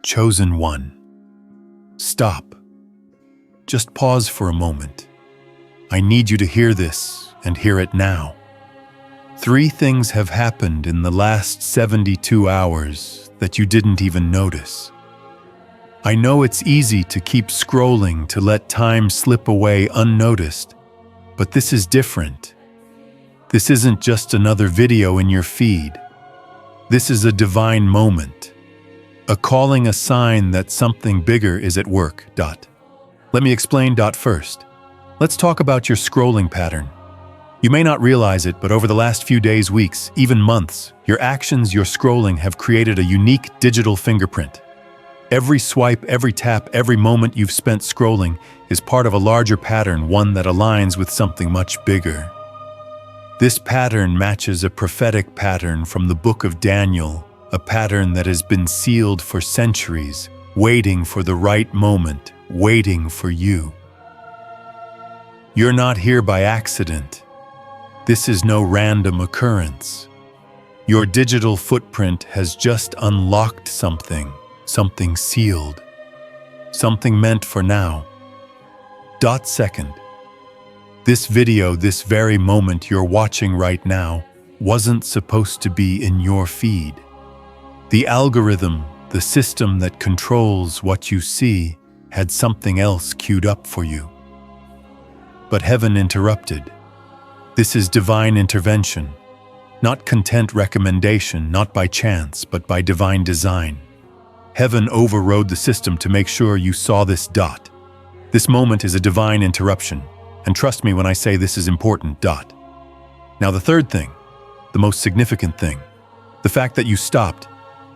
Chosen one. Stop. Just pause for a moment. I need you to hear this and hear it now. 3 things have happened in the last 72 hours that you didn't even notice. I know it's easy to keep scrolling to let time slip away unnoticed, but this is different. This isn't just another video in your feed. This is a divine moment. A calling, a sign that something bigger is at work. Let me explain. First, let's talk about your scrolling pattern. You may not realize it, but over the last few days, weeks, even months, your actions, your scrolling have created a unique digital fingerprint. Every swipe, every tap, every moment you've spent scrolling is part of a larger pattern, one that aligns with something much bigger. This pattern matches a prophetic pattern from the book of Daniel, a pattern that has been sealed for centuries, waiting for the right moment, waiting for you. You're not here by accident. This is no random occurrence. Your digital footprint has just unlocked something sealed, something meant for now. Second, this video, this very moment you're watching right now, wasn't supposed to be in your feed. The algorithm, the system that controls what you see, had something else queued up for you. But heaven interrupted. This is divine intervention, not content recommendation, not by chance, but by divine design. Heaven overrode the system to make sure you saw this. This moment is a divine interruption, and trust me when I say this is important. Now the third thing, the most significant thing, the fact that you stopped.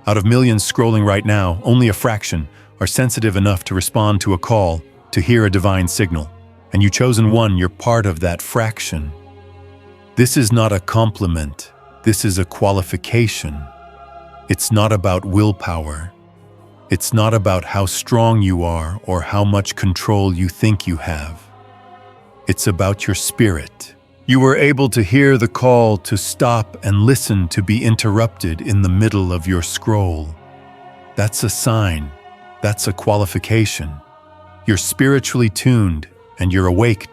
Out of millions scrolling right now, only a fraction are sensitive enough to respond to a call, to hear a divine signal. And you chosen one, you're part of that fraction. This is not a compliment. This is a qualification. It's not about willpower. It's not about how strong you are or how much control you think you have. It's about your spirit. You were able to hear the call to stop and listen, to be interrupted in the middle of your scroll. That's a sign. That's a qualification. You're spiritually tuned and you're awake.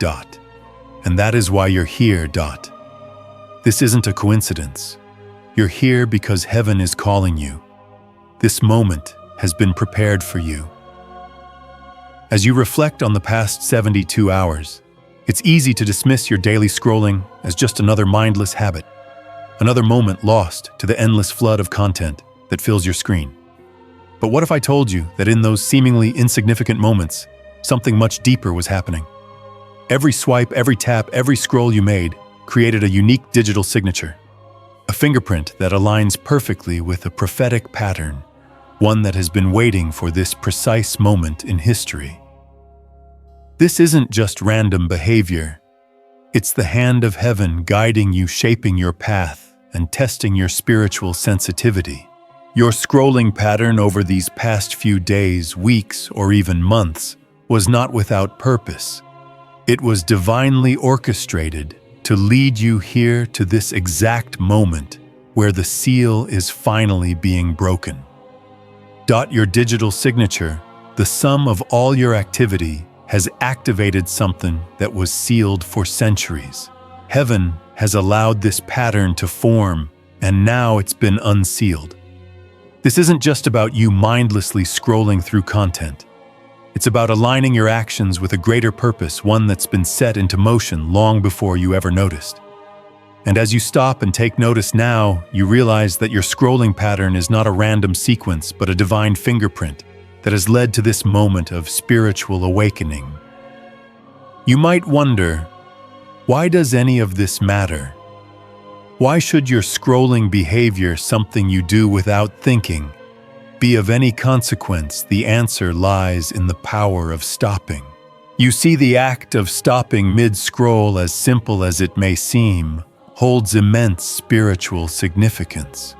And that is why you're here. This isn't a coincidence. You're here because heaven is calling you. This moment has been prepared for you. As you reflect on the past 72 hours, it's easy to dismiss your daily scrolling as just another mindless habit, another moment lost to the endless flood of content that fills your screen. But what if I told you that in those seemingly insignificant moments, something much deeper was happening? Every swipe, every tap, every scroll you made created a unique digital signature, a fingerprint that aligns perfectly with a prophetic pattern, one that has been waiting for this precise moment in history. This isn't just random behavior. It's the hand of heaven guiding you, shaping your path, and testing your spiritual sensitivity. Your scrolling pattern over these past few days, weeks, or even months was not without purpose. It was divinely orchestrated to lead you here to this exact moment where the seal is finally being broken. Your digital signature, the sum of all your activity, has activated something that was sealed for centuries. Heaven has allowed this pattern to form, and now it's been unsealed. This isn't just about you mindlessly scrolling through content. It's about aligning your actions with a greater purpose, one that's been set into motion long before you ever noticed. And as you stop and take notice now, you realize that your scrolling pattern is not a random sequence, but a divine fingerprint that has led to this moment of spiritual awakening. You might wonder, why does any of this matter? Why should your scrolling behavior, something you do without thinking, be of any consequence? The answer lies in the power of stopping. You see, the act of stopping mid-scroll, as simple as it may seem, holds immense spiritual significance.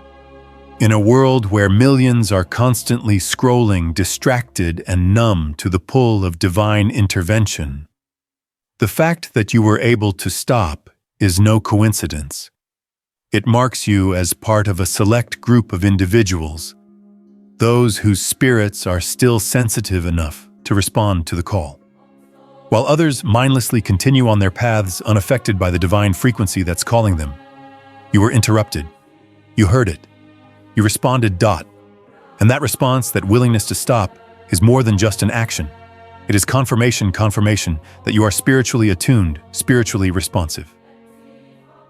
In a world where millions are constantly scrolling, distracted and numb to the pull of divine intervention, the fact that you were able to stop is no coincidence. It marks you as part of a select group of individuals, those whose spirits are still sensitive enough to respond to the call. While others mindlessly continue on their paths unaffected by the divine frequency that's calling them. You were interrupted. You heard it. You responded. And that response, that willingness to stop, is more than just an action. It is confirmation that you are spiritually attuned, spiritually responsive.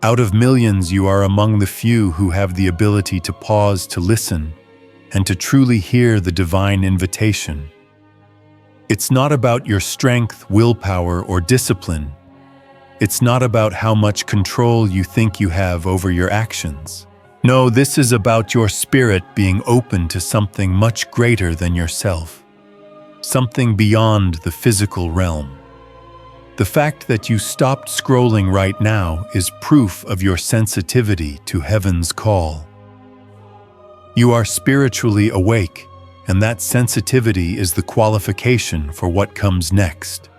Out of millions, you are among the few who have the ability to pause, to listen, and to truly hear the divine invitation. It's not about your strength, willpower, or discipline. It's not about how much control you think you have over your actions. No, this is about your spirit being open to something much greater than yourself. Something beyond the physical realm. The fact that you stopped scrolling right now is proof of your sensitivity to heaven's call. You are spiritually awake, and that sensitivity is the qualification for what comes next.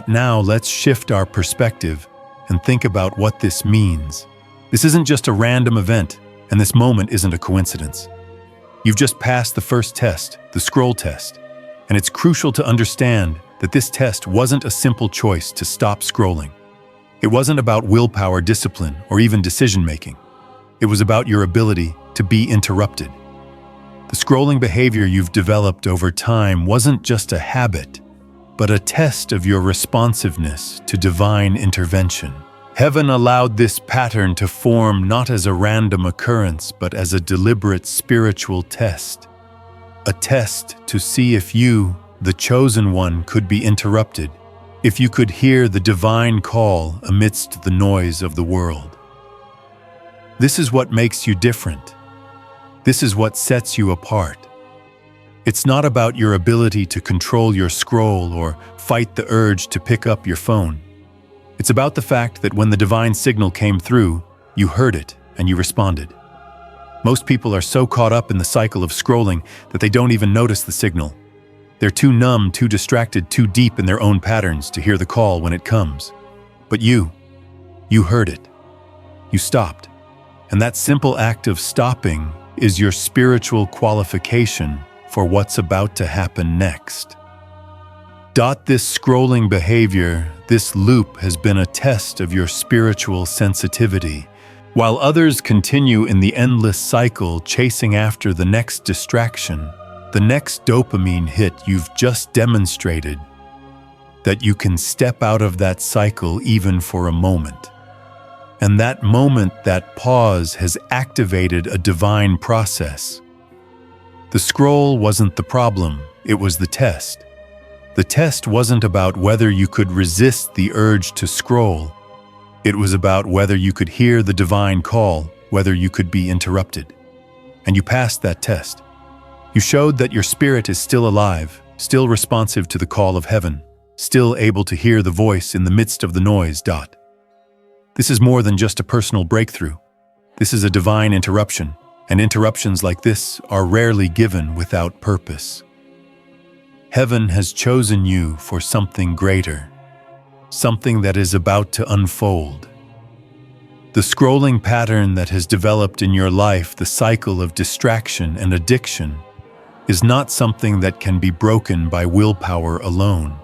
Now let's shift our perspective and think about what this means. This isn't just a random event, and this moment isn't a coincidence. You've just passed the first test, the scroll test, and it's crucial to understand that this test wasn't a simple choice to stop scrolling. It wasn't about willpower, discipline, or even decision-making. It was about your ability to be interrupted. The scrolling behavior you've developed over time wasn't just a habit, but a test of your responsiveness to divine intervention. Heaven allowed this pattern to form not as a random occurrence, but as a deliberate spiritual test. A test to see if you, the chosen one, could be interrupted, if you could hear the divine call amidst the noise of the world. This is what makes you different. This is what sets you apart. It's not about your ability to control your scroll or fight the urge to pick up your phone. It's about the fact that when the divine signal came through, you heard it and you responded. Most people are so caught up in the cycle of scrolling that they don't even notice the signal. They're too numb, too distracted, too deep in their own patterns to hear the call when it comes. But you heard it. You stopped. And that simple act of stopping is your spiritual qualification for what's about to happen next. This scrolling behavior, this loop has been a test of your spiritual sensitivity. While others continue in the endless cycle chasing after the next distraction, the next dopamine hit, you've just demonstrated that you can step out of that cycle even for a moment. And that moment, that pause, has activated a divine process. The scroll wasn't the problem, it was the test. The test wasn't about whether you could resist the urge to scroll. It was about whether you could hear the divine call, whether you could be interrupted. And you passed that test. You showed that your spirit is still alive, still responsive to the call of heaven, still able to hear the voice in the midst of the noise. This is more than just a personal breakthrough. This is a divine interruption, and interruptions like this are rarely given without purpose. Heaven has chosen you for something greater, something that is about to unfold. The scrolling pattern that has developed in your life, the cycle of distraction and addiction, is not something that can be broken by willpower alone.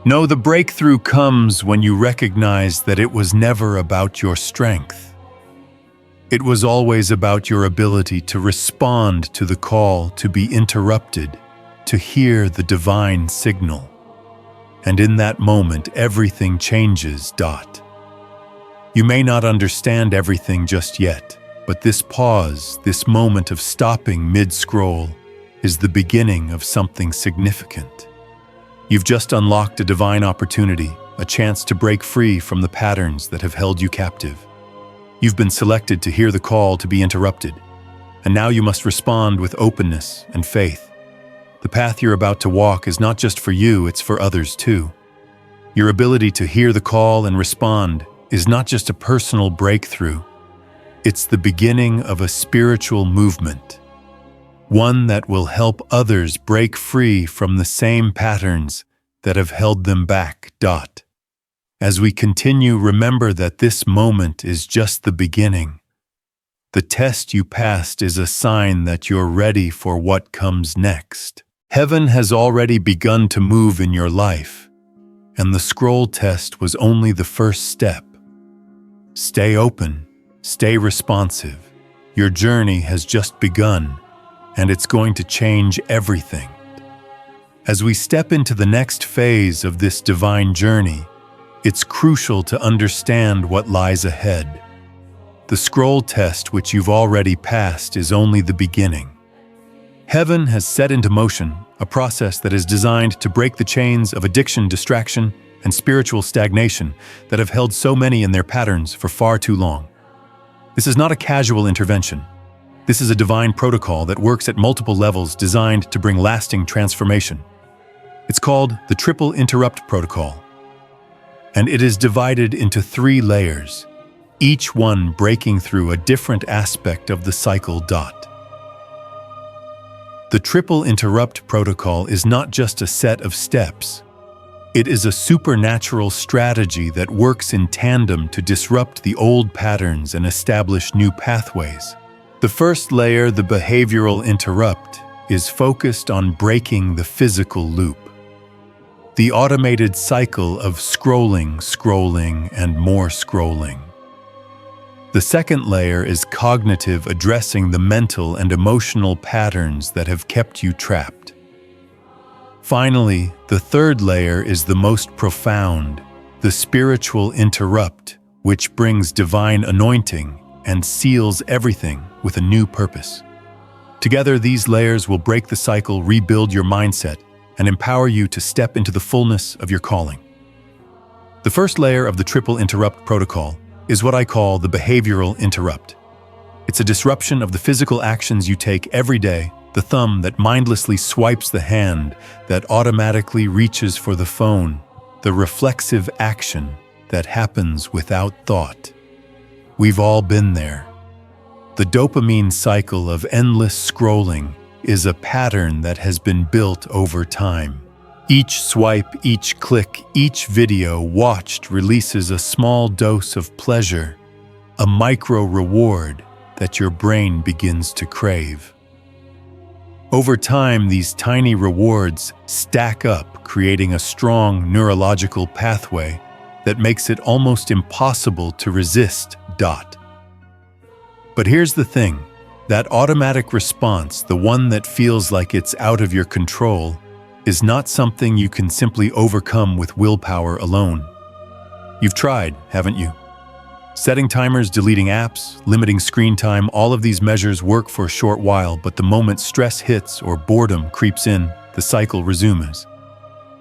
No, the breakthrough comes when you recognize that it was never about your strength. It was always about your ability to respond to the call, to be interrupted, to hear the divine signal. And in that moment, everything changes. You may not understand everything just yet, but this pause, this moment of stopping mid-scroll, is the beginning of something significant. You've just unlocked a divine opportunity, a chance to break free from the patterns that have held you captive. You've been selected to hear the call to be interrupted, and now you must respond with openness and faith. The path you're about to walk is not just for you, it's for others too. Your ability to hear the call and respond is not just a personal breakthrough, it's the beginning of a spiritual movement, one that will help others break free from the same patterns that have held them back. As we continue, remember that this moment is just the beginning. The test you passed is a sign that you're ready for what comes next. Heaven has already begun to move in your life, and the scroll test was only the first step. Stay open, stay responsive. Your journey has just begun, and it's going to change everything. As we step into the next phase of this divine journey, it's crucial to understand what lies ahead. The scroll test, which you've already passed, is only the beginning. Heaven has set into motion a process that is designed to break the chains of addiction, distraction, and spiritual stagnation that have held so many in their patterns for far too long. This is not a casual intervention. This is a divine protocol that works at multiple levels designed to bring lasting transformation. It's called the Triple Interrupt Protocol, and it is divided into 3 layers, each one breaking through a different aspect of the cycle. The Triple Interrupt Protocol is not just a set of steps. It is a supernatural strategy that works in tandem to disrupt the old patterns and establish new pathways. The first layer, the behavioral interrupt, is focused on breaking the physical loop. The automated cycle of scrolling, and more scrolling. The second layer is cognitive, addressing the mental and emotional patterns that have kept you trapped. Finally, the third layer is the most profound, the spiritual interrupt, which brings divine anointing and seals everything with a new purpose. Together, these layers will break the cycle, rebuild your mindset, and empower you to step into the fullness of your calling. The first layer of the Triple Interrupt Protocol is what I call the behavioral interrupt. It's a disruption of the physical actions you take every day, the thumb that mindlessly swipes the hand that automatically reaches for the phone, the reflexive action that happens without thought. We've all been there. The dopamine cycle of endless scrolling is a pattern that has been built over time. Each swipe, each click, each video watched releases a small dose of pleasure, a micro reward that your brain begins to crave. Over time, these tiny rewards stack up, creating a strong neurological pathway that makes it almost impossible to resist. But here's the thing. That automatic response, the one that feels like it's out of your control, is not something you can simply overcome with willpower alone. You've tried, haven't you? Setting timers, deleting apps, limiting screen time, all of these measures work for a short while, but the moment stress hits or boredom creeps in, the cycle resumes.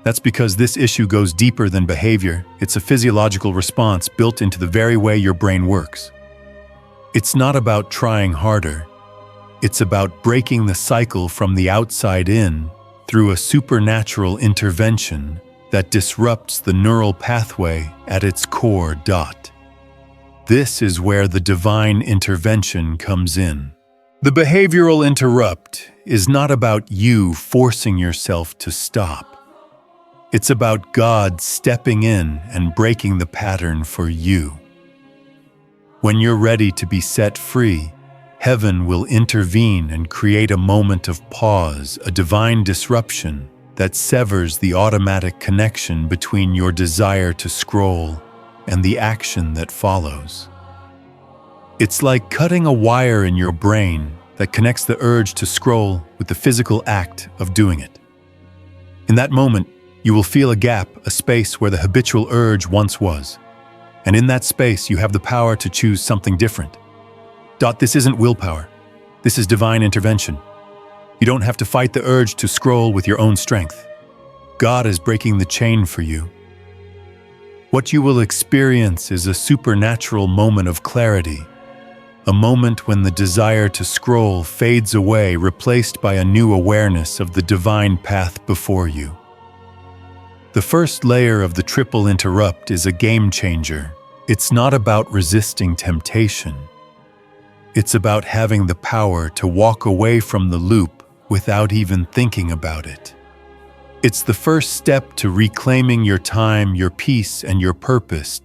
That's because this issue goes deeper than behavior. It's a physiological response built into the very way your brain works. It's not about trying harder. It's about breaking the cycle from the outside in through a supernatural intervention that disrupts the neural pathway at its core. This is where the divine intervention comes in. The behavioral interrupt is not about you forcing yourself to stop. It's about God stepping in and breaking the pattern for you. When you're ready to be set free, Heaven will intervene and create a moment of pause, a divine disruption that severs the automatic connection between your desire to scroll and the action that follows. It's like cutting a wire in your brain that connects the urge to scroll with the physical act of doing it. In that moment, you will feel a gap, a space where the habitual urge once was. And in that space, you have the power to choose something different. This isn't willpower. This is divine intervention. You don't have to fight the urge to scroll with your own strength. God is breaking the chain for you. What you will experience is a supernatural moment of clarity, a moment when the desire to scroll fades away, replaced by a new awareness of the divine path before you. The first layer of the triple interrupt is a game changer. It's not about resisting temptation. It's about having the power to walk away from the loop without even thinking about it. It's the first step to reclaiming your time, your peace, and your purpose.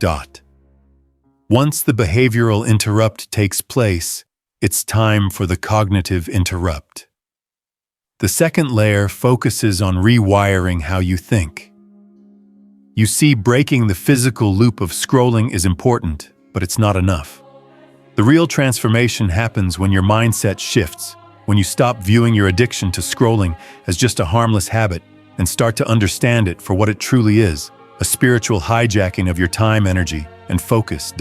Once the behavioral interrupt takes place, It's time for the cognitive interrupt. The second layer focuses on rewiring how you think. You see, breaking the physical loop of scrolling is important, but it's not enough. The real transformation happens when your mindset shifts, when you stop viewing your addiction to scrolling as just a harmless habit and start to understand it for what it truly is, a spiritual hijacking of your time, energy, and focus.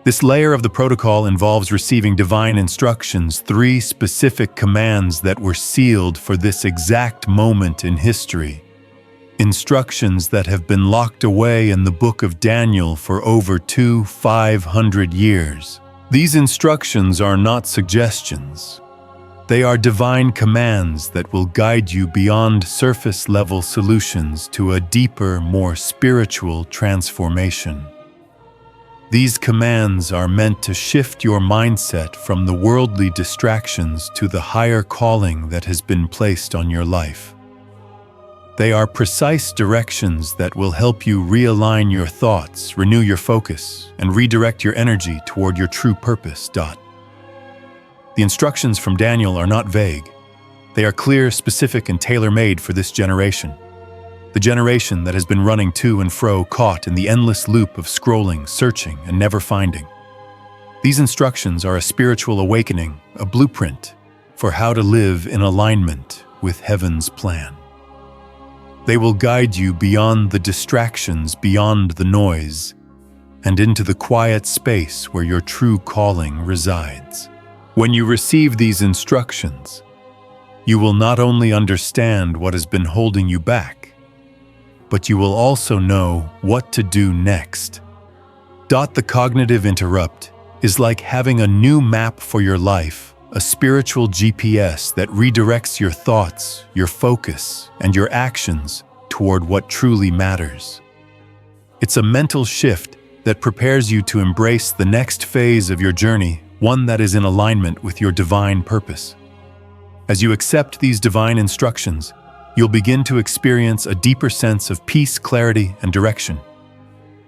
This layer of the protocol involves receiving divine instructions, 3 specific commands that were sealed for this exact moment in history. Instructions that have been locked away in the book of Daniel for over 500 years. These instructions are not suggestions. They are divine commands that will guide you beyond surface-level solutions to a deeper, more spiritual transformation. These commands are meant to shift your mindset from the worldly distractions to the higher calling that has been placed on your life. They are precise directions that will help you realign your thoughts, renew your focus, and redirect your energy toward your true purpose. The instructions from Daniel are not vague. They are clear, specific, and tailor-made for this generation. The generation that has been running to and fro, caught in the endless loop of scrolling, searching, and never finding. These instructions are a spiritual awakening, a blueprint for how to live in alignment with heaven's plan. They will guide you beyond the distractions, beyond the noise, and into the quiet space where your true calling resides. When you receive these instructions, you will not only understand what has been holding you back, but you will also know what to do next. The cognitive interrupt is like having a new map for your life, a spiritual GPS that redirects your thoughts, your focus, and your actions toward what truly matters. It's a mental shift that prepares you to embrace the next phase of your journey, one that is in alignment with your divine purpose. As you accept these divine instructions, you'll begin to experience a deeper sense of peace, clarity, and direction.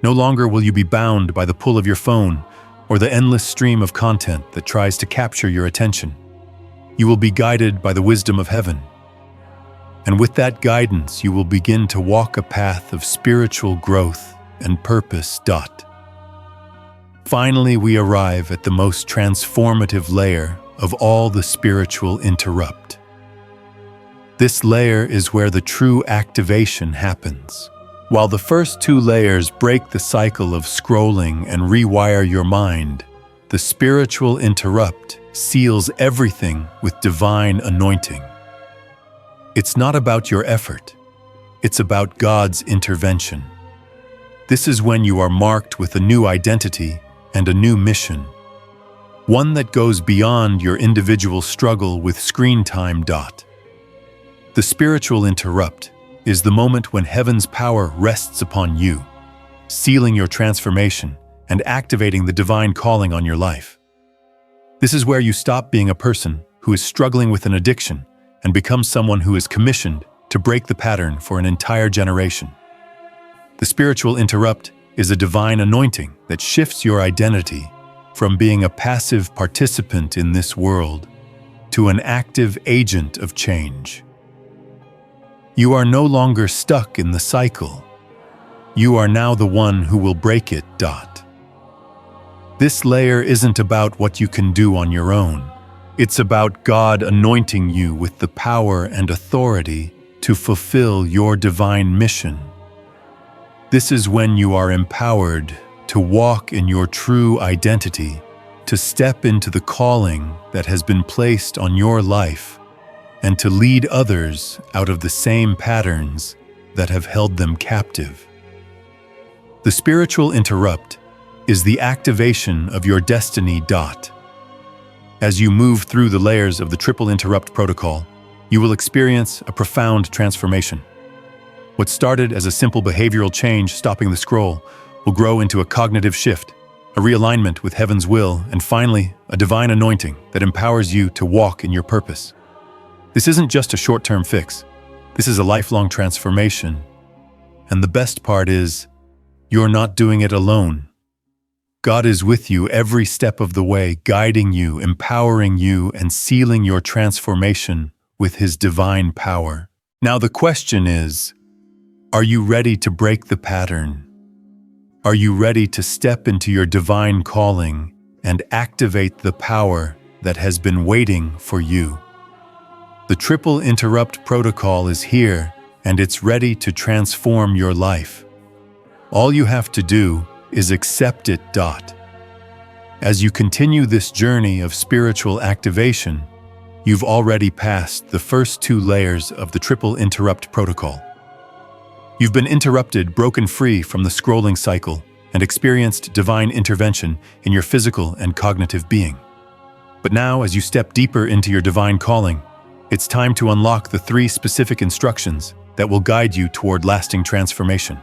No longer will you be bound by the pull of your phone or the endless stream of content that tries to capture your attention. You will be guided by the wisdom of heaven. And with that guidance, you will begin to walk a path of spiritual growth and purpose. Finally, we arrive at the most transformative layer of all the spiritual interrupt. This layer is where the true activation happens. While the first 2 layers break the cycle of scrolling and rewire your mind, the spiritual interrupt seals everything with divine anointing. It's not about your effort. It's about God's intervention. This is when you are marked with a new identity and a new mission, one that goes beyond your individual struggle with screen time. The spiritual interrupt is the moment when heaven's power rests upon you, sealing your transformation and activating the divine calling on your life. This is where you stop being a person who is struggling with an addiction and become someone who is commissioned to break the pattern for an entire generation. The spiritual interrupt is a divine anointing that shifts your identity from being a passive participant in this world to an active agent of change. You are no longer stuck in the cycle. You are now the one who will break it. This layer isn't about what you can do on your own. It's about God anointing you with the power and authority to fulfill your divine mission. This is when you are empowered to walk in your true identity, to step into the calling that has been placed on your life, and to lead others out of the same patterns that have held them captive. The spiritual interrupt is the activation of your destiny. As you move through the layers of the triple interrupt protocol, you will experience a profound transformation. What started as a simple behavioral change, stopping the scroll, will grow into a cognitive shift, a realignment with heaven's will, and finally, a divine anointing that empowers you to walk in your purpose. This isn't just a short-term fix. This is a lifelong transformation. And the best part is, you're not doing it alone. God is with you every step of the way, guiding you, empowering you, and sealing your transformation with His divine power. Now the question is, are you ready to break the pattern? Are you ready to step into your divine calling and activate the power that has been waiting for you? The Triple Interrupt Protocol is here, and it's ready to transform your life. All you have to do is accept it. As you continue this journey of spiritual activation, you've already passed the first 2 layers of the Triple Interrupt Protocol. You've been interrupted, broken free from the scrolling cycle, and experienced divine intervention in your physical and cognitive being. But now, as you step deeper into your divine calling, it's time to unlock the 3 specific instructions that will guide you toward lasting transformation.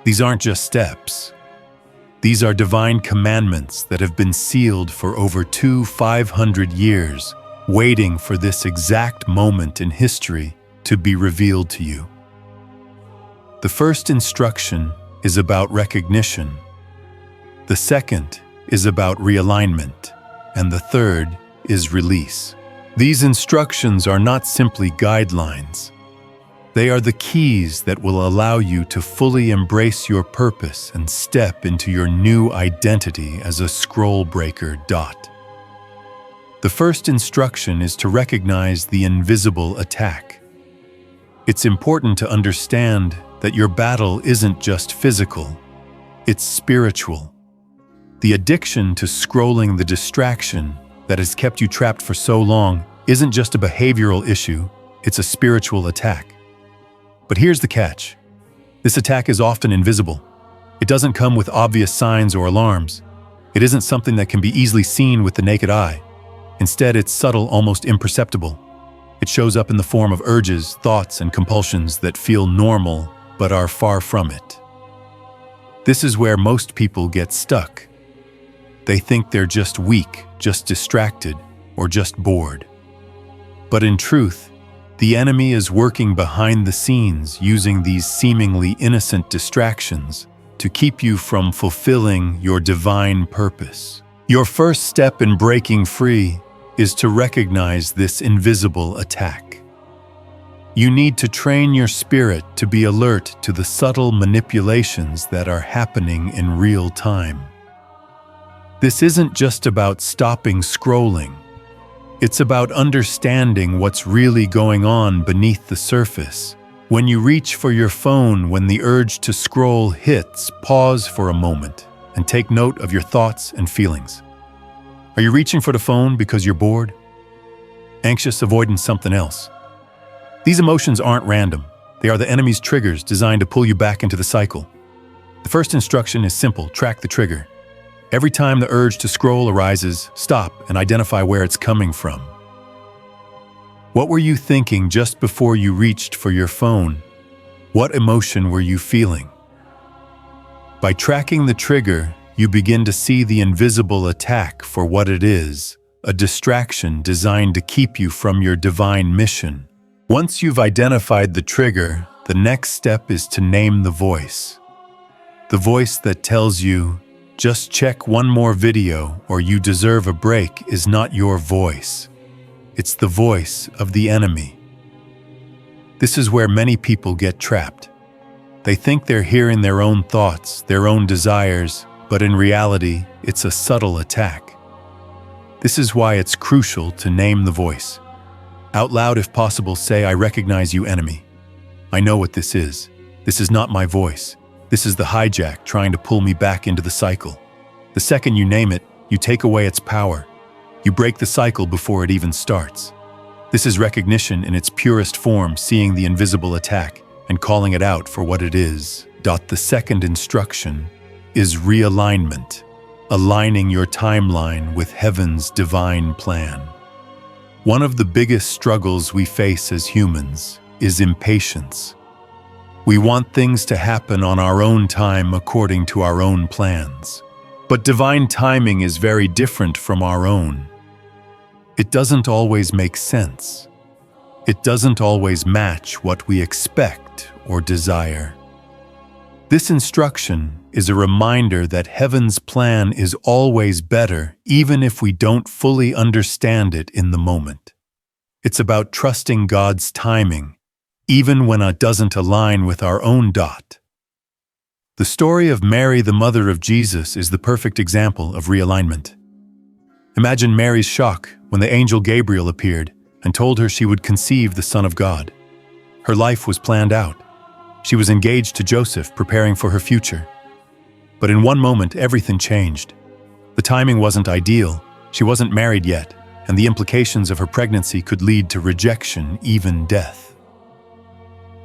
These aren't just steps. These are divine commandments that have been sealed for over 500 years, waiting for this exact moment in history to be revealed to you. The first instruction is about recognition. The second is about realignment. And the third is release. These instructions are not simply guidelines. They are the keys that will allow you to fully embrace your purpose and step into your new identity as a scroll breaker. The first instruction is to recognize the invisible attack. It's important to understand that your battle isn't just physical, it's spiritual. The addiction to scrolling, the distraction that has kept you trapped for so long, isn't just a behavioral issue, it's a spiritual attack. But here's the catch. This attack is often invisible. It doesn't come with obvious signs or alarms. It isn't something that can be easily seen with the naked eye. Instead, it's subtle, almost imperceptible. It shows up in the form of urges, thoughts, and compulsions that feel normal but are far from it. This is where most people get stuck. They think they're just weak, just distracted, or just bored. But in truth, the enemy is working behind the scenes using these seemingly innocent distractions to keep you from fulfilling your divine purpose. Your first step in breaking free is to recognize this invisible attack. You need to train your spirit to be alert to the subtle manipulations that are happening in real time. This isn't just about stopping scrolling. It's about understanding what's really going on beneath the surface. When you reach for your phone, when the urge to scroll hits, pause for a moment and take note of your thoughts and feelings. Are you reaching for the phone because you're bored? Anxious, avoiding something else? These emotions aren't random. They are the enemy's triggers designed to pull you back into the cycle. The first instruction is simple: track the trigger. Every time the urge to scroll arises, stop and identify where it's coming from. What were you thinking just before you reached for your phone? What emotion were you feeling? By tracking the trigger, you begin to see the invisible attack for what it is, a distraction designed to keep you from your divine mission. Once you've identified the trigger, the next step is to name the voice. The voice that tells you, "Just check one more video or you deserve a break," is not your voice. It's the voice of the enemy. This is where many people get trapped. They think they're hearing their own thoughts, their own desires, but in reality, it's a subtle attack. This is why it's crucial to name the voice. Out loud, if possible, say, "I recognize you, enemy. I know what this is. This is not my voice. This is the hijack trying to pull me back into the cycle." The second you name it, you take away its power. You break the cycle before it even starts. This is recognition in its purest form, seeing the invisible attack and calling it out for what it is. The second instruction is realignment, aligning your timeline with heaven's divine plan. One of the biggest struggles we face as humans is impatience. We want things to happen on our own time according to our own plans. But divine timing is very different from our own. It doesn't always make sense. It doesn't always match what we expect or desire. This instruction is a reminder that heaven's plan is always better, even if we don't fully understand it in the moment. It's about trusting God's timing, even when it doesn't align with our own dot. The story of Mary, the mother of Jesus, is the perfect example of realignment. Imagine Mary's shock when the angel Gabriel appeared and told her she would conceive the Son of God. Her life was planned out. She was engaged to Joseph, preparing for her future. But in one moment, everything changed. The timing wasn't ideal, she wasn't married yet, and the implications of her pregnancy could lead to rejection, even death.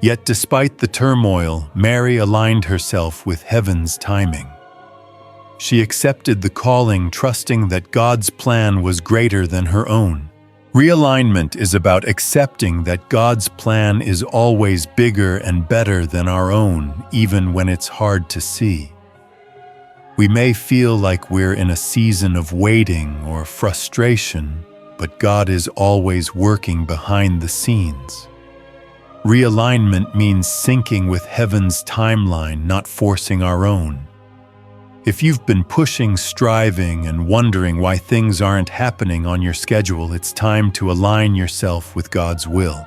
Yet despite the turmoil, Mary aligned herself with heaven's timing. She accepted the calling, trusting that God's plan was greater than her own. Realignment is about accepting that God's plan is always bigger and better than our own, even when it's hard to see. We may feel like we're in a season of waiting or frustration, but God is always working behind the scenes. Realignment means syncing with heaven's timeline, not forcing our own. If you've been pushing, striving, and wondering why things aren't happening on your schedule, it's time to align yourself with God's will.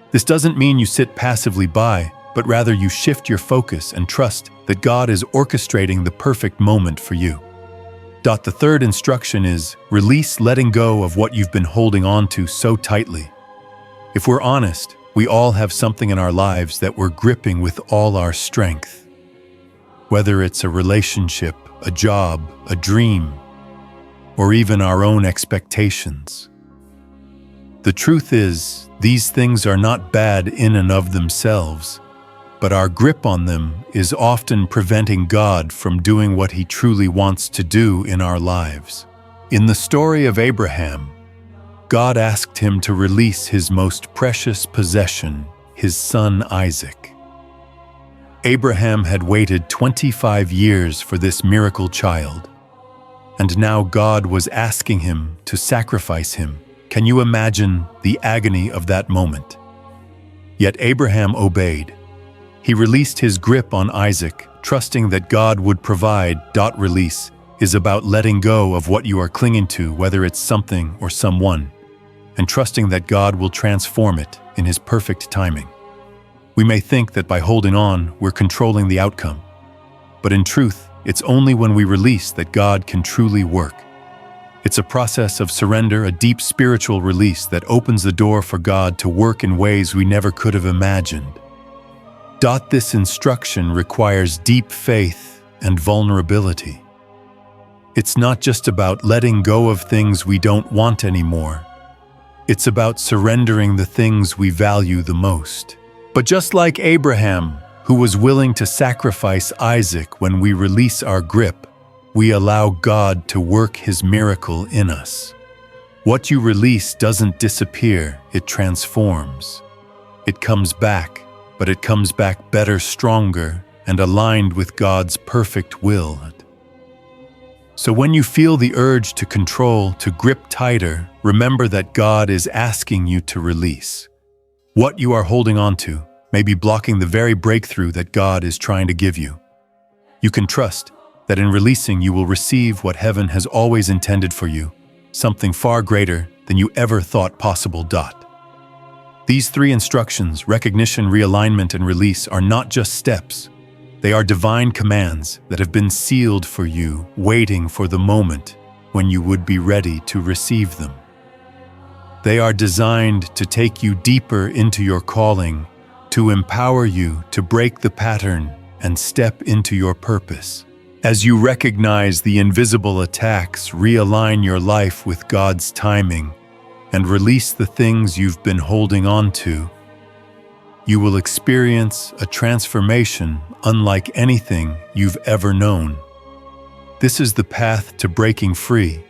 This doesn't mean you sit passively by, but rather you shift your focus and trust that God is orchestrating the perfect moment for you. The third instruction is release, letting go of what you've been holding on to so tightly. If we're honest, we all have something in our lives that we're gripping with all our strength. Whether it's a relationship, a job, a dream, or even our own expectations. The truth is, these things are not bad in and of themselves, but our grip on them is often preventing God from doing what He truly wants to do in our lives. In the story of Abraham, God asked him to release his most precious possession, his son Isaac. Abraham had waited 25 years for this miracle child, and now God was asking him to sacrifice him. Can you imagine the agony of that moment? Yet Abraham obeyed. He released his grip on Isaac, trusting that God would provide. Release is about letting go of what you are clinging to, whether it's something or someone, and trusting that God will transform it in His perfect timing. We may think that by holding on, we're controlling the outcome. But in truth, it's only when we release that God can truly work. It's a process of surrender, a deep spiritual release that opens the door for God to work in ways we never could have imagined. This instruction requires deep faith and vulnerability. It's not just about letting go of things we don't want anymore. It's about surrendering the things we value the most. But just like Abraham, who was willing to sacrifice Isaac, when we release our grip, we allow God to work His miracle in us. What you release doesn't disappear, it transforms. It comes back, but it comes back better, stronger, and aligned with God's perfect will. So when you feel the urge to control, to grip tighter, remember that God is asking you to release. What you are holding on to may be blocking the very breakthrough that God is trying to give you. You can trust that in releasing you will receive what heaven has always intended for you, something far greater than you ever thought possible. These three instructions, recognition, realignment, and release, are not just steps. They are divine commands that have been sealed for you, waiting for the moment when you would be ready to receive them. They are designed to take you deeper into your calling, to empower you to break the pattern and step into your purpose. As you recognize the invisible attacks, realign your life with God's timing, and release the things you've been holding on to, you will experience a transformation unlike anything you've ever known. This is the path to breaking free,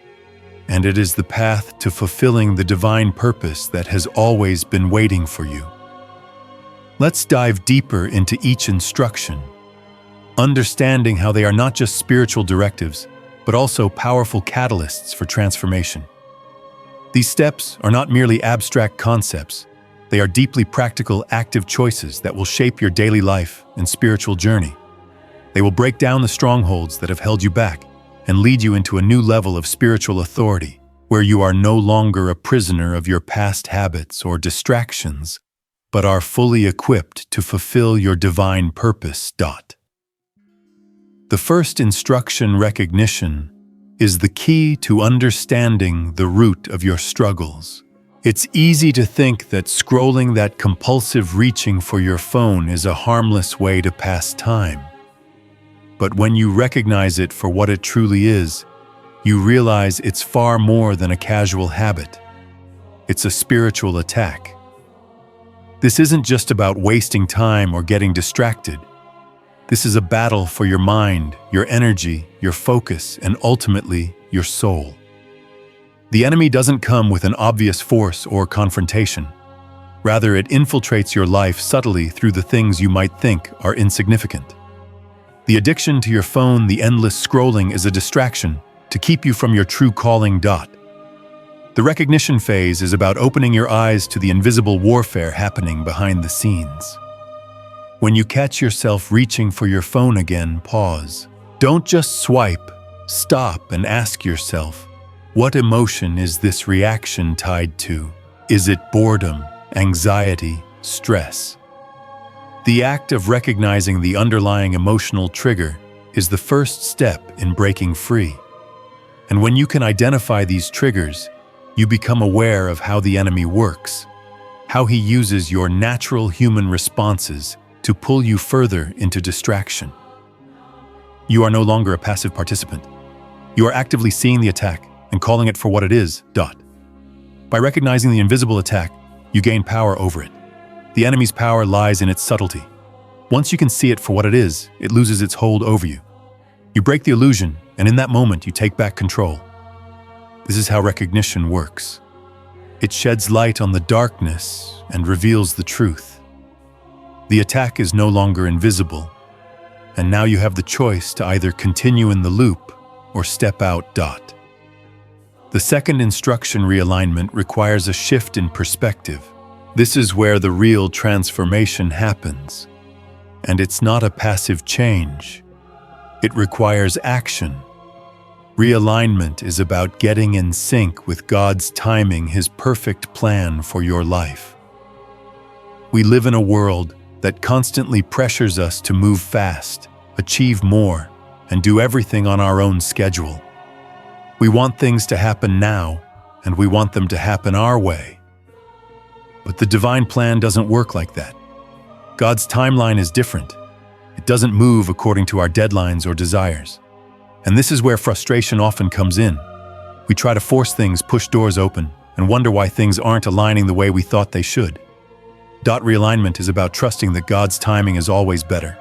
and it is the path to fulfilling the divine purpose that has always been waiting for you. Let's dive deeper into each instruction, understanding how they are not just spiritual directives, but also powerful catalysts for transformation. These steps are not merely abstract concepts. They are deeply practical, active choices that will shape your daily life and spiritual journey. They will break down the strongholds that have held you back and lead you into a new level of spiritual authority, where you are no longer a prisoner of your past habits or distractions, but are fully equipped to fulfill your divine purpose. The first instruction, recognition, is the key to understanding the root of your struggles. It's easy to think that scrolling, that compulsive reaching for your phone, is a harmless way to pass time. But when you recognize it for what it truly is, you realize it's far more than a casual habit. It's a spiritual attack. This isn't just about wasting time or getting distracted. This is a battle for your mind, your energy, your focus, and ultimately, your soul. The enemy doesn't come with an obvious force or confrontation. Rather, it infiltrates your life subtly through the things you might think are insignificant. The addiction to your phone, the endless scrolling, is a distraction to keep you from your true calling. The recognition phase is about opening your eyes to the invisible warfare happening behind the scenes. When you catch yourself reaching for your phone again, pause. Don't just swipe. Stop and ask yourself, what emotion is this reaction tied to? Is it boredom, anxiety, stress? The act of recognizing the underlying emotional trigger is the first step in breaking free. And when you can identify these triggers, you become aware of how the enemy works, how he uses your natural human responses to pull you further into distraction. You are no longer a passive participant. You are actively seeing the attack and calling it for what it is. By recognizing the invisible attack, you gain power over it. The enemy's power lies in its subtlety. Once you can see it for what it is, it loses its hold over you. You break the illusion, and in that moment, you take back control. This is how recognition works. It sheds light on the darkness and reveals the truth. The attack is no longer invisible, and now you have the choice to either continue in the loop or step out. The second instruction, realignment, requires a shift in perspective. This is where the real transformation happens. And it's not a passive change. It requires action. Realignment is about getting in sync with God's timing, His perfect plan for your life. We live in a world that constantly pressures us to move fast, achieve more, and do everything on our own schedule. We want things to happen now, and we want them to happen our way. But the divine plan doesn't work like that. God's timeline is different. It doesn't move according to our deadlines or desires. And this is where frustration often comes in. We try to force things, push doors open, and wonder why things aren't aligning the way we thought they should. Realignment is about trusting that God's timing is always better.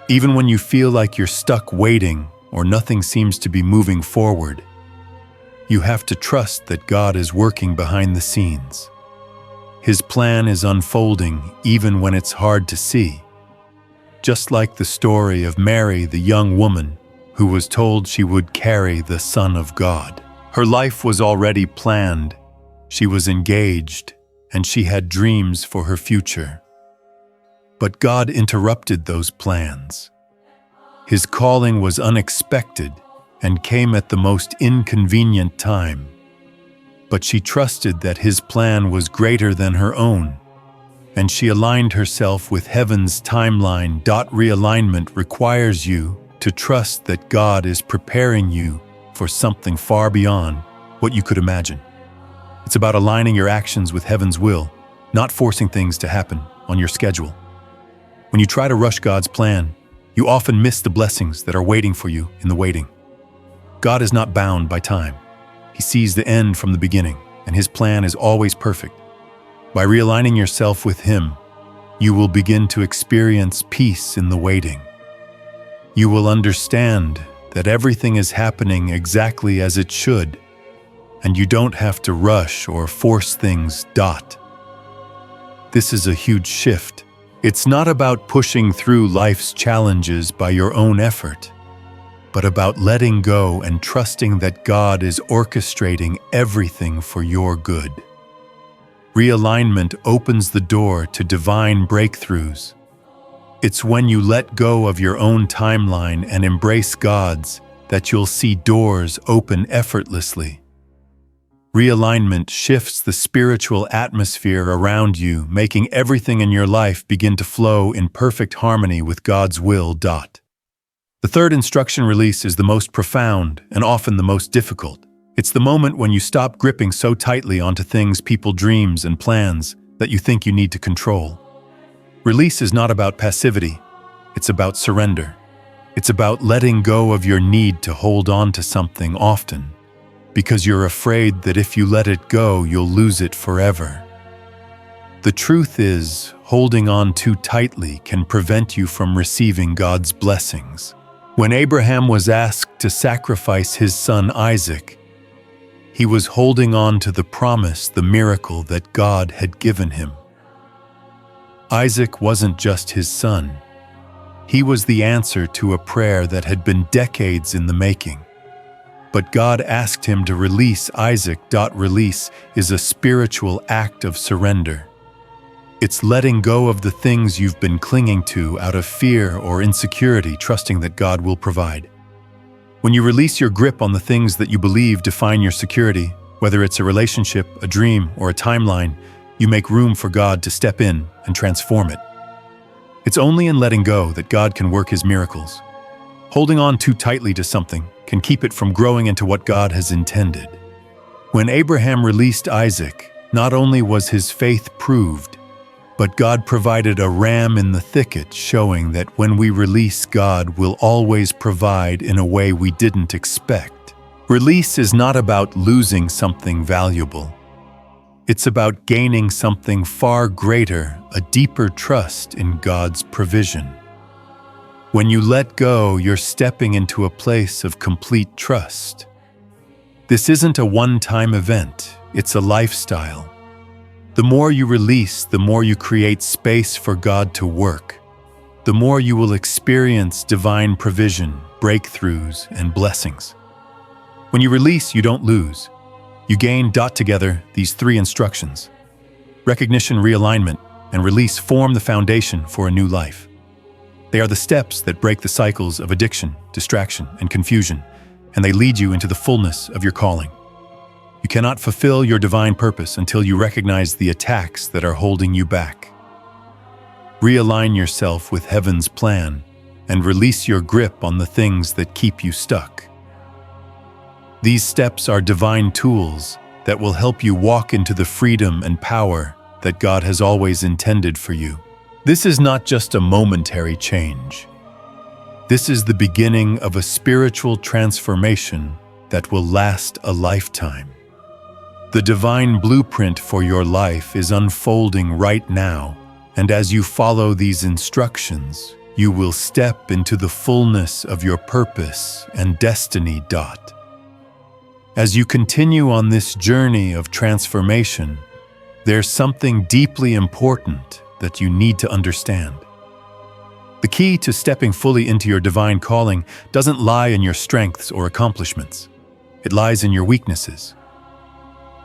Even when you feel like you're stuck waiting or nothing seems to be moving forward, you have to trust that God is working behind the scenes. His plan is unfolding even when it's hard to see. Just like the story of Mary, the young woman who was told she would carry the Son of God. Her life was already planned. She was engaged, and she had dreams for her future. But God interrupted those plans. His calling was unexpected and came at the most inconvenient time. But she trusted that His plan was greater than her own, and she aligned herself with heaven's timeline. Realignment requires you to trust that God is preparing you for something far beyond what you could imagine. It's about aligning your actions with heaven's will, not forcing things to happen on your schedule. When you try to rush God's plan, you often miss the blessings that are waiting for you in the waiting. God is not bound by time. He sees the end from the beginning, and His plan is always perfect. By realigning yourself with Him, you will begin to experience peace in the waiting. You will understand that everything is happening exactly as it should, and you don't have to rush or force things. This is a huge shift. It's not about pushing through life's challenges by your own effort, but about letting go and trusting that God is orchestrating everything for your good. Realignment opens the door to divine breakthroughs. It's when you let go of your own timeline and embrace God's that you'll see doors open effortlessly. Realignment shifts the spiritual atmosphere around you, making everything in your life begin to flow in perfect harmony with God's will. The third instruction, release, is the most profound and often the most difficult. It's the moment when you stop gripping so tightly onto things, people, dreams, and plans that you think you need to control. Release is not about passivity. It's about surrender. It's about letting go of your need to hold on to something often, because you're afraid that if you let it go, you'll lose it forever. The truth is, holding on too tightly can prevent you from receiving God's blessings. When Abraham was asked to sacrifice his son Isaac, he was holding on to the promise, the miracle that God had given him. Isaac wasn't just his son. He was the answer to a prayer that had been decades in the making. But God asked him to release Isaac. Release is a spiritual act of surrender. It's letting go of the things you've been clinging to out of fear or insecurity, trusting that God will provide. When you release your grip on the things that you believe define your security, whether it's a relationship, a dream, or a timeline, you make room for God to step in and transform it. It's only in letting go that God can work His miracles. Holding on too tightly to something can keep it from growing into what God has intended. When Abraham released Isaac, not only was his faith proved, but God provided a ram in the thicket, showing that when we release, God will always provide in a way we didn't expect. Release is not about losing something valuable. It's about gaining something far greater, a deeper trust in God's provision. When you let go, you're stepping into a place of complete trust. This isn't a one-time event, it's a lifestyle. The more you release, the more you create space for God to work. The more you will experience divine provision, breakthroughs, and blessings. When you release, you don't lose. You gain. Together, these three instructions: recognition, realignment, and release form the foundation for a new life. They are the steps that break the cycles of addiction, distraction, and confusion, and they lead you into the fullness of your calling. You cannot fulfill your divine purpose until you recognize the attacks that are holding you back. Realign yourself with heaven's plan and release your grip on the things that keep you stuck. These steps are divine tools that will help you walk into the freedom and power that God has always intended for you. This is not just a momentary change. This is the beginning of a spiritual transformation that will last a lifetime. The divine blueprint for your life is unfolding right now, and as you follow these instructions, you will step into the fullness of your purpose and destiny. As you continue on this journey of transformation, there's something deeply important that you need to understand. The key to stepping fully into your divine calling doesn't lie in your strengths or accomplishments. It lies in your weaknesses.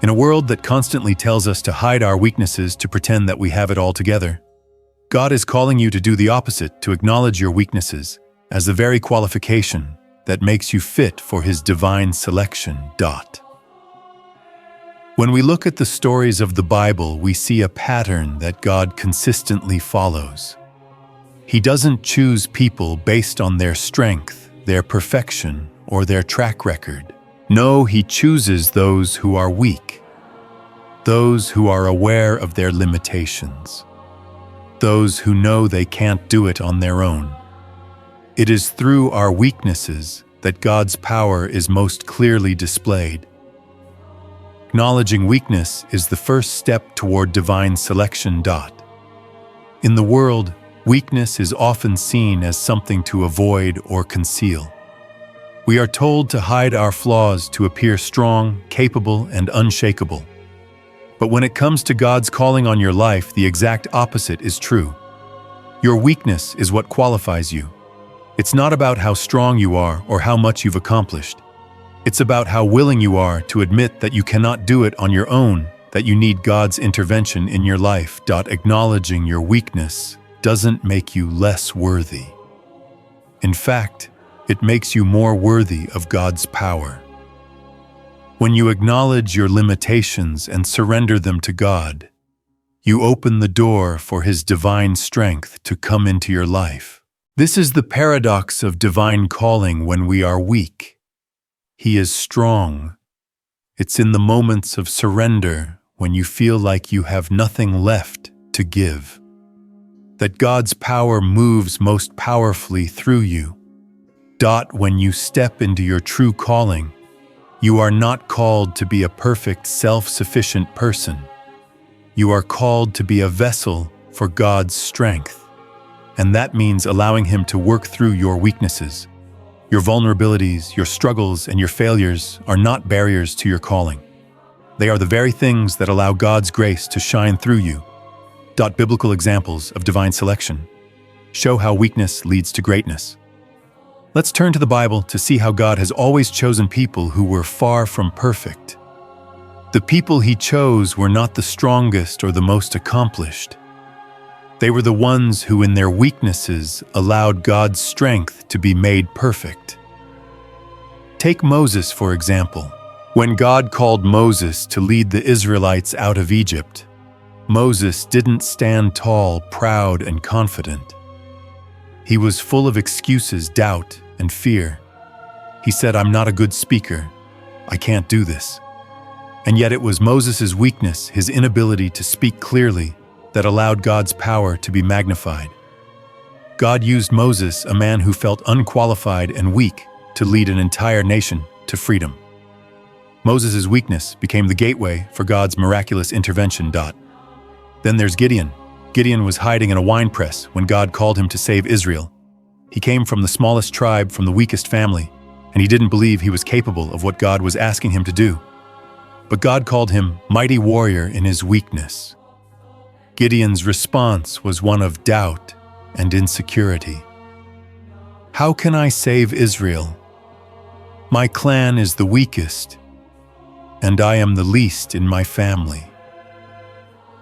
In a world that constantly tells us to hide our weaknesses to pretend that we have it all together, God is calling you to do the opposite, to acknowledge your weaknesses as the very qualification that makes you fit for His divine selection. When we look at the stories of the Bible, we see a pattern that God consistently follows. He doesn't choose people based on their strength, their perfection, or their track record. No, He chooses those who are weak, those who are aware of their limitations, those who know they can't do it on their own. It is through our weaknesses that God's power is most clearly displayed. Acknowledging weakness is the first step toward divine selection. In the world, weakness is often seen as something to avoid or conceal. We are told to hide our flaws to appear strong, capable, and unshakable. But when it comes to God's calling on your life, the exact opposite is true. Your weakness is what qualifies you. It's not about how strong you are or how much you've accomplished. It's about how willing you are to admit that you cannot do it on your own, that you need God's intervention in your life. Acknowledging your weakness doesn't make you less worthy. In fact, it makes you more worthy of God's power. When you acknowledge your limitations and surrender them to God, you open the door for His divine strength to come into your life. This is the paradox of divine calling when we are weak. He is strong. It's in the moments of surrender when you feel like you have nothing left to give, that God's power moves most powerfully through you. When you step into your true calling, you are not called to be a perfect, self-sufficient person. You are called to be a vessel for God's strength, and that means allowing Him to work through your weaknesses. Your vulnerabilities, your struggles, and your failures are not barriers to your calling. They are the very things that allow God's grace to shine through you. Biblical examples of divine selection show how weakness leads to greatness. Let's turn to the Bible to see how God has always chosen people who were far from perfect. The people He chose were not the strongest or the most accomplished. They were the ones who in their weaknesses allowed God's strength to be made perfect. Take Moses, for example. When God called Moses to lead the Israelites out of Egypt, Moses didn't stand tall, proud, and confident. He was full of excuses, doubt, and fear. He said, "I'm not a good speaker. I can't do this." And yet it was Moses' weakness, his inability to speak clearly, that allowed God's power to be magnified. God used Moses, a man who felt unqualified and weak, to lead an entire nation to freedom. Moses' weakness became the gateway for God's miraculous intervention. Then there's Gideon. Gideon was hiding in a wine press when God called him to save Israel. He came from the smallest tribe, from the weakest family, and he didn't believe he was capable of what God was asking him to do. But God called him mighty warrior in his weakness. Gideon's response was one of doubt and insecurity. How can I save Israel? My clan is the weakest, and I am the least in my family.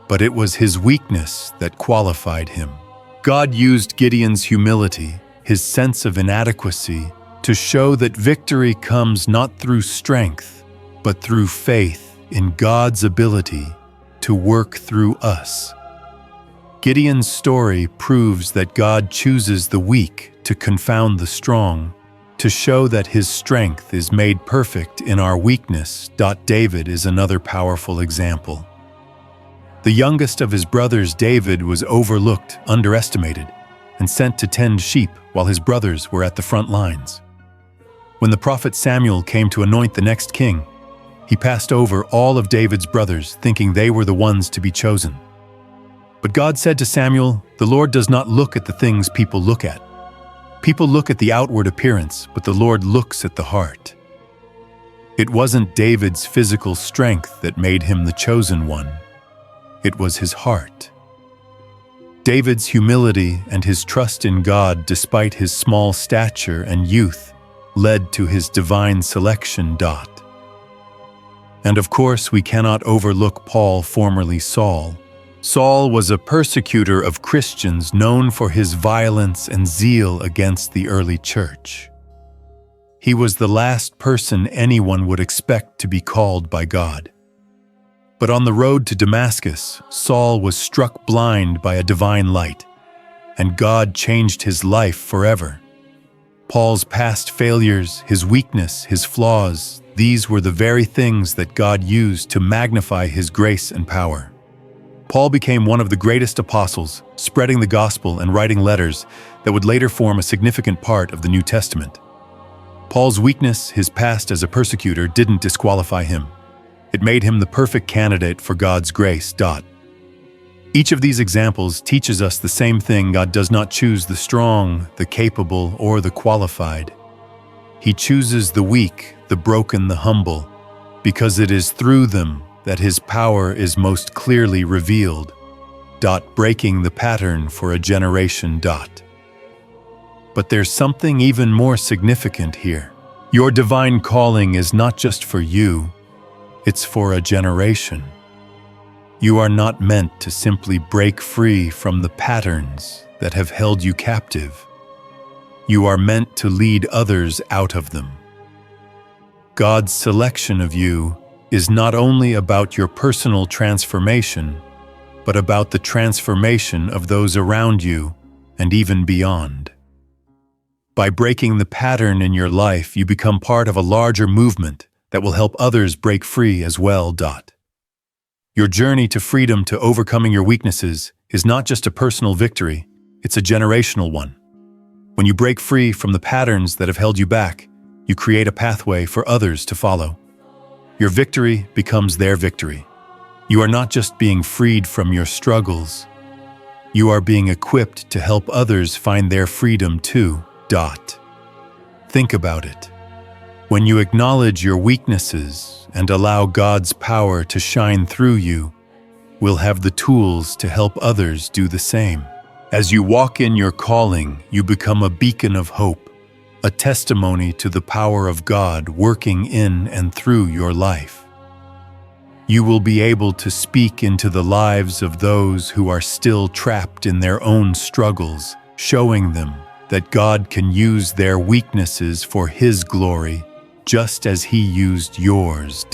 But it was his weakness that qualified him. God used Gideon's humility, his sense of inadequacy, to show that victory comes not through strength, but through faith in God's ability to work through us. Gideon's story proves that God chooses the weak to confound the strong, to show that His strength is made perfect in our weakness. David is another powerful example. The youngest of his brothers, David, was overlooked, underestimated, and sent to tend sheep while his brothers were at the front lines. When the prophet Samuel came to anoint the next king, he passed over all of David's brothers, thinking they were the ones to be chosen. But God said to Samuel, "The Lord does not look at the things people look at. People look at the outward appearance, but the Lord looks at the heart." It wasn't David's physical strength that made him the chosen one. It was his heart. David's humility and his trust in God, despite his small stature and youth, led to his divine selection. And of course, we cannot overlook Paul, formerly Saul. Saul was a persecutor of Christians known for his violence and zeal against the early church. He was the last person anyone would expect to be called by God. But on the road to Damascus, Saul was struck blind by a divine light, and God changed his life forever. Paul's past failures, his weakness, his flaws, these were the very things that God used to magnify His grace and power. Paul became one of the greatest apostles, spreading the gospel and writing letters that would later form a significant part of the New Testament. Paul's weakness, his past as a persecutor, didn't disqualify him. It made him the perfect candidate for God's grace. Each of these examples teaches us the same thing: God does not choose the strong, the capable, or the qualified. He chooses the weak, the broken, the humble, because it is through them that His power is most clearly revealed. Breaking the pattern for a generation. But there's something even more significant here. Your divine calling is not just for you, it's for a generation. You are not meant to simply break free from the patterns that have held you captive. You are meant to lead others out of them. God's selection of you is not only about your personal transformation, but about the transformation of those around you and even beyond. By breaking the pattern in your life, you become part of a larger movement that will help others break free as well. Your journey to freedom, to overcoming your weaknesses, is not just a personal victory, it's a generational one. When you break free from the patterns that have held you back, you create a pathway for others to follow. Your victory becomes their victory. You are not just being freed from your struggles, you are being equipped to help others find their freedom too. Think about it. When you acknowledge your weaknesses and allow God's power to shine through you, we'll have the tools to help others do the same. As you walk in your calling, you become a beacon of hope, a testimony to the power of God working in and through your life. You will be able to speak into the lives of those who are still trapped in their own struggles, showing them that God can use their weaknesses for His glory, just as He used yours.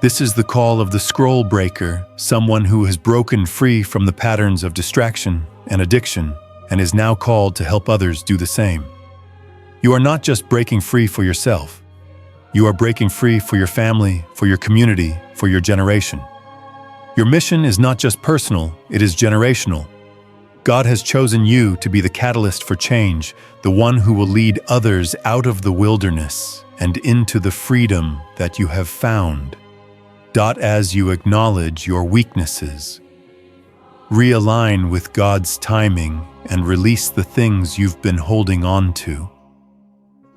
This is the call of the scroll breaker, someone who has broken free from the patterns of distraction and addiction and is now called to help others do the same. You are not just breaking free for yourself. You are breaking free for your family, for your community, for your generation. Your mission is not just personal, it is generational. God has chosen you to be the catalyst for change, the one who will lead others out of the wilderness and into the freedom that you have found. As you acknowledge your weaknesses, realign with God's timing and release the things you've been holding on to.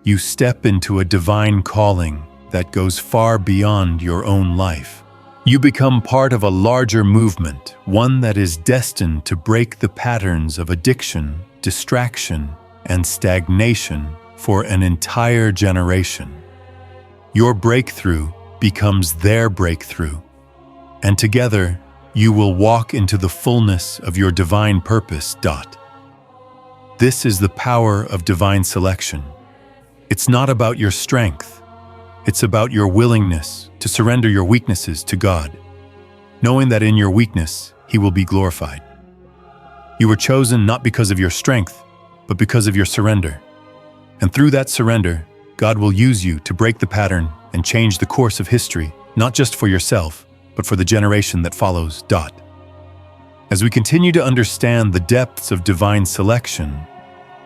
You step into a divine calling that goes far beyond your own life. You become part of a larger movement, one that is destined to break the patterns of addiction, distraction, and stagnation for an entire generation. Your breakthrough becomes their breakthrough, and together you will walk into the fullness of your divine purpose. This is the power of divine selection. It's not about your strength. It's about your willingness to surrender your weaknesses to God, knowing that in your weakness, He will be glorified. You were chosen not because of your strength, but because of your surrender. And through that surrender, God will use you to break the pattern and change the course of history, not just for yourself, but for the generation that follows. As we continue to understand the depths of divine selection,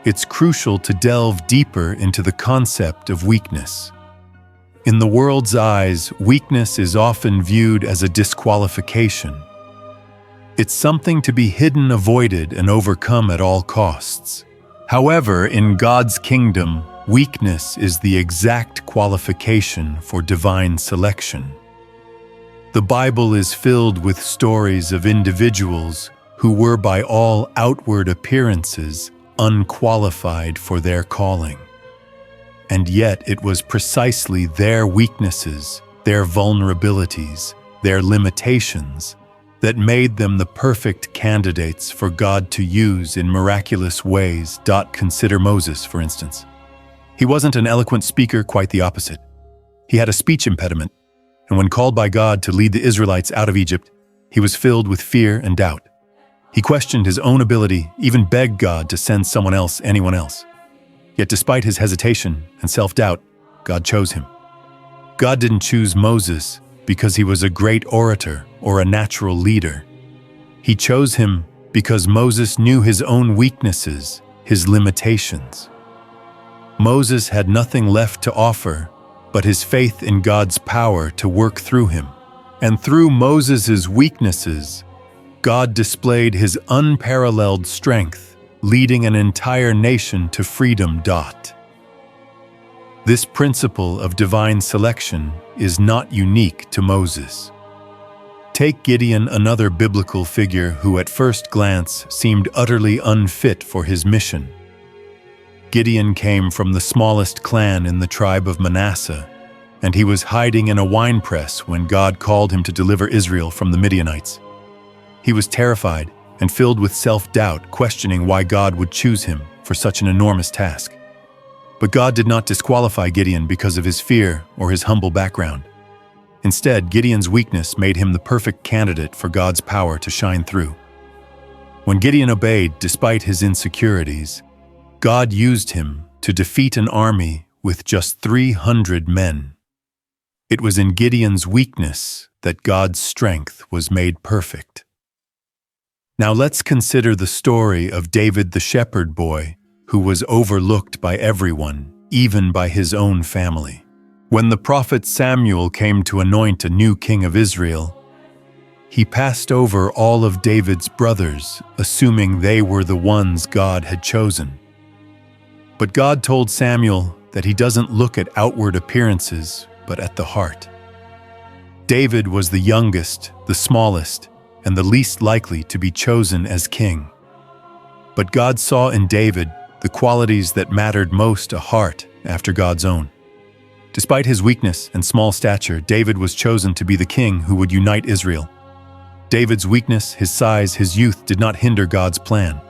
it's crucial to delve deeper into the concept of weakness. In the world's eyes, weakness is often viewed as a disqualification. It's something to be hidden, avoided, and overcome at all costs. However, in God's kingdom, weakness is the exact qualification for divine selection. The Bible is filled with stories of individuals who were by all outward appearances unqualified for their calling. And yet it was precisely their weaknesses, their vulnerabilities, their limitations that made them the perfect candidates for God to use in miraculous ways. Consider Moses, for instance. He wasn't an eloquent speaker, quite the opposite. He had a speech impediment, and when called by God to lead the Israelites out of Egypt, he was filled with fear and doubt. He questioned his own ability, even begged God to send someone else, anyone else. Yet despite his hesitation and self-doubt, God chose him. God didn't choose Moses because he was a great orator or a natural leader. He chose him because Moses knew his own weaknesses, his limitations. Moses had nothing left to offer but his faith in God's power to work through him. And through Moses' weaknesses, God displayed his unparalleled strength, leading an entire nation to freedom. This principle of divine selection is not unique to Moses. Take Gideon, another biblical figure who at first glance seemed utterly unfit for his mission. Gideon came from the smallest clan in the tribe of Manasseh, and he was hiding in a winepress when God called him to deliver Israel from the Midianites. He was terrified and filled with self-doubt, questioning why God would choose him for such an enormous task. But God did not disqualify Gideon because of his fear or his humble background. Instead, Gideon's weakness made him the perfect candidate for God's power to shine through. When Gideon obeyed despite his insecurities, God used him to defeat an army with just 300 men. It was in Gideon's weakness that God's strength was made perfect. Now let's consider the story of David the shepherd boy, who was overlooked by everyone, even by his own family. When the prophet Samuel came to anoint a new king of Israel, he passed over all of David's brothers, assuming they were the ones God had chosen. But God told Samuel that he doesn't look at outward appearances, but at the heart. David was the youngest, the smallest, and the least likely to be chosen as king. But God saw in David the qualities that mattered most, a heart after God's own. Despite his weakness and small stature, David was chosen to be the king who would unite Israel. David's weakness, his size, his youth did not hinder God's plan.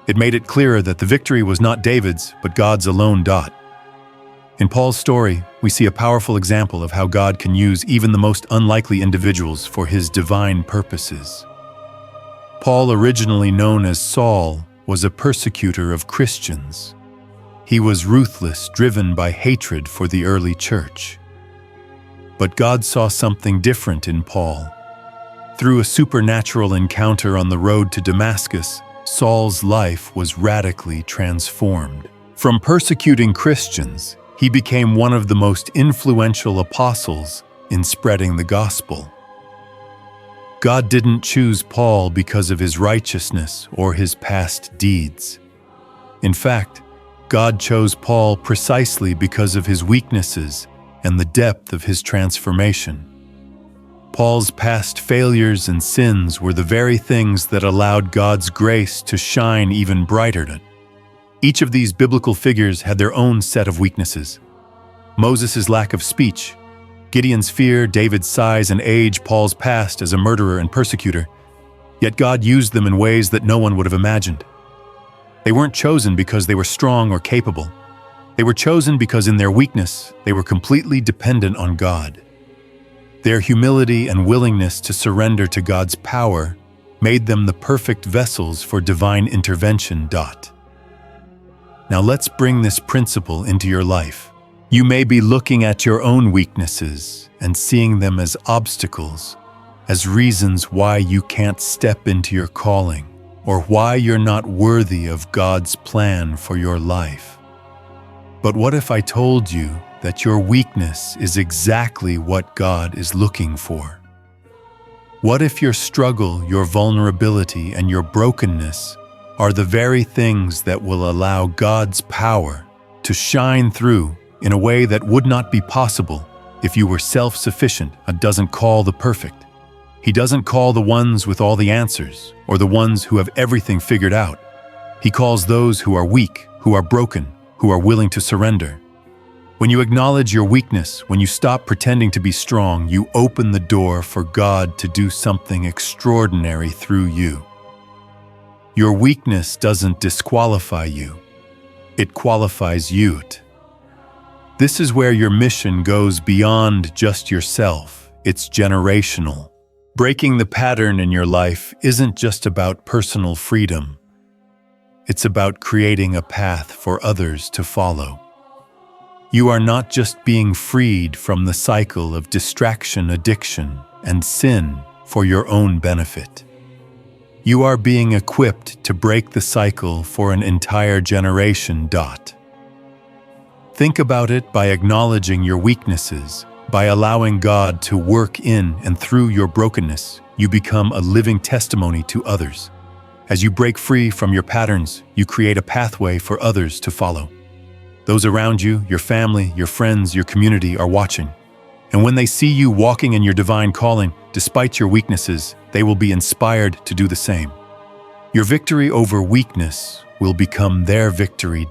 It made it clearer that the victory was not David's, but God's alone. In Paul's story, we see a powerful example of how God can use even the most unlikely individuals for his divine purposes. Paul, originally known as Saul, was a persecutor of Christians. He was ruthless, driven by hatred for the early church. But God saw something different in Paul. Through a supernatural encounter on the road to Damascus, Saul's life was radically transformed. From persecuting Christians, he became one of the most influential apostles in spreading the gospel. God didn't choose Paul because of his righteousness or his past deeds. In fact, God chose Paul precisely because of his weaknesses and the depth of his transformation. Paul's past failures and sins were the very things that allowed God's grace to shine even brighter. Each of these biblical figures had their own set of weaknesses. Moses' lack of speech, Gideon's fear, David's size and age, Paul's past as a murderer and persecutor. Yet God used them in ways that no one would have imagined. They weren't chosen because they were strong or capable. They were chosen because in their weakness, they were completely dependent on God. Their humility and willingness to surrender to God's power made them the perfect vessels for divine intervention. Now let's bring this principle into your life. You may be looking at your own weaknesses and seeing them as obstacles, as reasons why you can't step into your calling, or why you're not worthy of God's plan for your life. But what if I told you that your weakness is exactly what God is looking for? What if your struggle, your vulnerability, and your brokenness are the very things that will allow God's power to shine through in a way that would not be possible if you were self-sufficient and doesn't call the perfect? He doesn't call the ones with all the answers or the ones who have everything figured out. He calls those who are weak, who are broken, who are willing to surrender. When you acknowledge your weakness, when you stop pretending to be strong, you open the door for God to do something extraordinary through you. Your weakness doesn't disqualify you. It qualifies you. This is where your mission goes beyond just yourself. It's generational. Breaking the pattern in your life isn't just about personal freedom. It's about creating a path for others to follow. You are not just being freed from the cycle of distraction, addiction, and sin for your own benefit. You are being equipped to break the cycle for an entire generation. Think about it by acknowledging your weaknesses. By allowing God to work in and through your brokenness, you become a living testimony to others. As you break free from your patterns, you create a pathway for others to follow. Those around you, your family, your friends, your community are watching. And when they see you walking in your divine calling, despite your weaknesses, they will be inspired to do the same. Your victory over weakness will become their victory.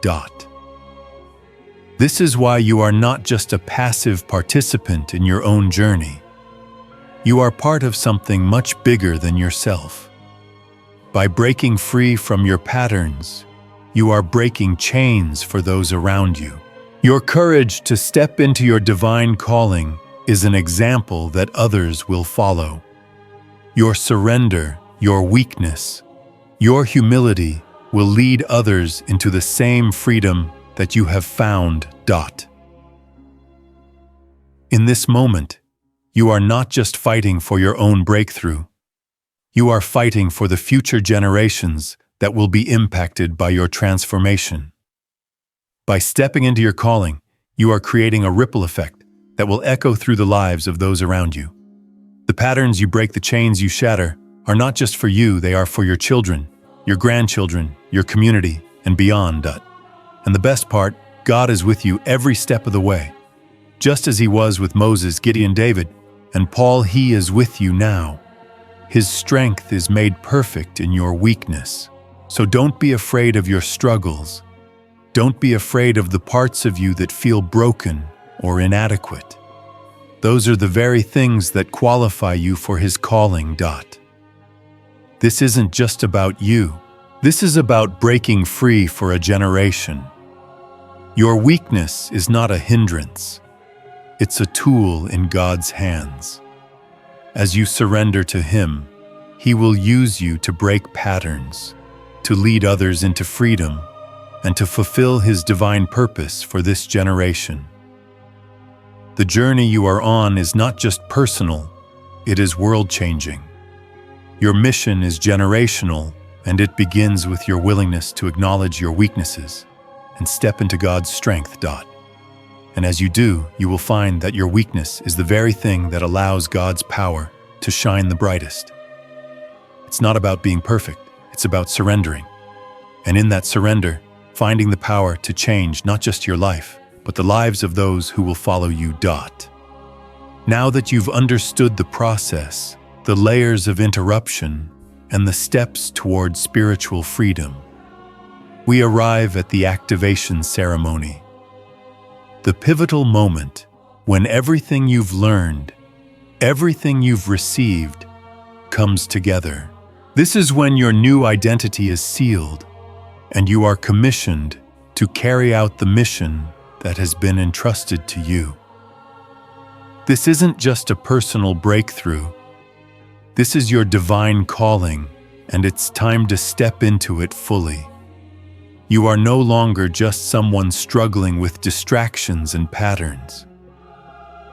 This is why you are not just a passive participant in your own journey. You are part of something much bigger than yourself. By breaking free from your patterns, you are breaking chains for those around you. Your courage to step into your divine calling is an example that others will follow. Your surrender, your weakness, your humility will lead others into the same freedom that you have found. In this moment, you are not just fighting for your own breakthrough. You are fighting for the future generations that will be impacted by your transformation. By stepping into your calling, you are creating a ripple effect that will echo through the lives of those around you. The patterns you break, the chains you shatter, are not just for you, they are for your children, your grandchildren, your community, and beyond. And the best part, God is with you every step of the way. Just as He was with Moses, Gideon, David, and Paul, He is with you now. His strength is made perfect in your weakness. So don't be afraid of your struggles. Don't be afraid of the parts of you that feel broken or inadequate. Those are the very things that qualify you for His calling. This isn't just about you. This is about breaking free for a generation. Your weakness is not a hindrance. It's a tool in God's hands. As you surrender to Him, He will use you to break patterns, to lead others into freedom, and to fulfill His divine purpose for this generation. The journey you are on is not just personal, it is world-changing. Your mission is generational, and it begins with your willingness to acknowledge your weaknesses and step into God's strength. And as you do, you will find that your weakness is the very thing that allows God's power to shine the brightest. It's not about being perfect, it's about surrendering. And in that surrender, finding the power to change not just your life, but the lives of those who will follow you. Now that you've understood the process, the layers of interruption, and the steps toward spiritual freedom, we arrive at the activation ceremony. The pivotal moment when everything you've learned, everything you've received, comes together. This is when your new identity is sealed, and you are commissioned to carry out the mission that has been entrusted to you. This isn't just a personal breakthrough. This is your divine calling, and it's time to step into it fully. You are no longer just someone struggling with distractions and patterns.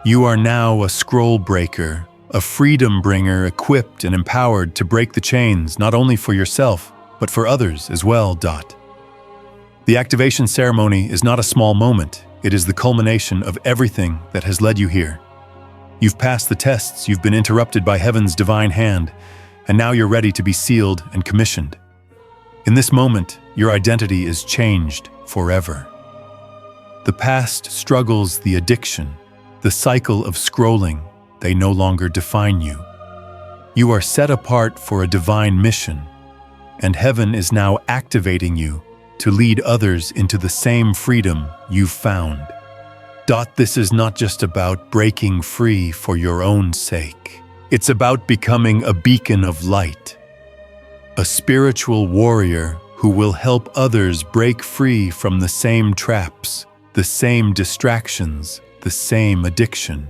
You are now a scroll breaker, a freedom bringer equipped and empowered to break the chains not only for yourself, but for others as well. The activation ceremony is not a small moment. It is the culmination of everything that has led you here. You've passed the tests, you've been interrupted by heaven's divine hand, and now you're ready to be sealed and commissioned. In this moment, your identity is changed forever. The past struggles, the addiction, the cycle of scrolling, they no longer define you. You are set apart for a divine mission, and heaven is now activating you to lead others into the same freedom you've found. This is not just about breaking free for your own sake. It's about becoming a beacon of light, a spiritual warrior who will help others break free from the same traps, the same distractions, the same addiction.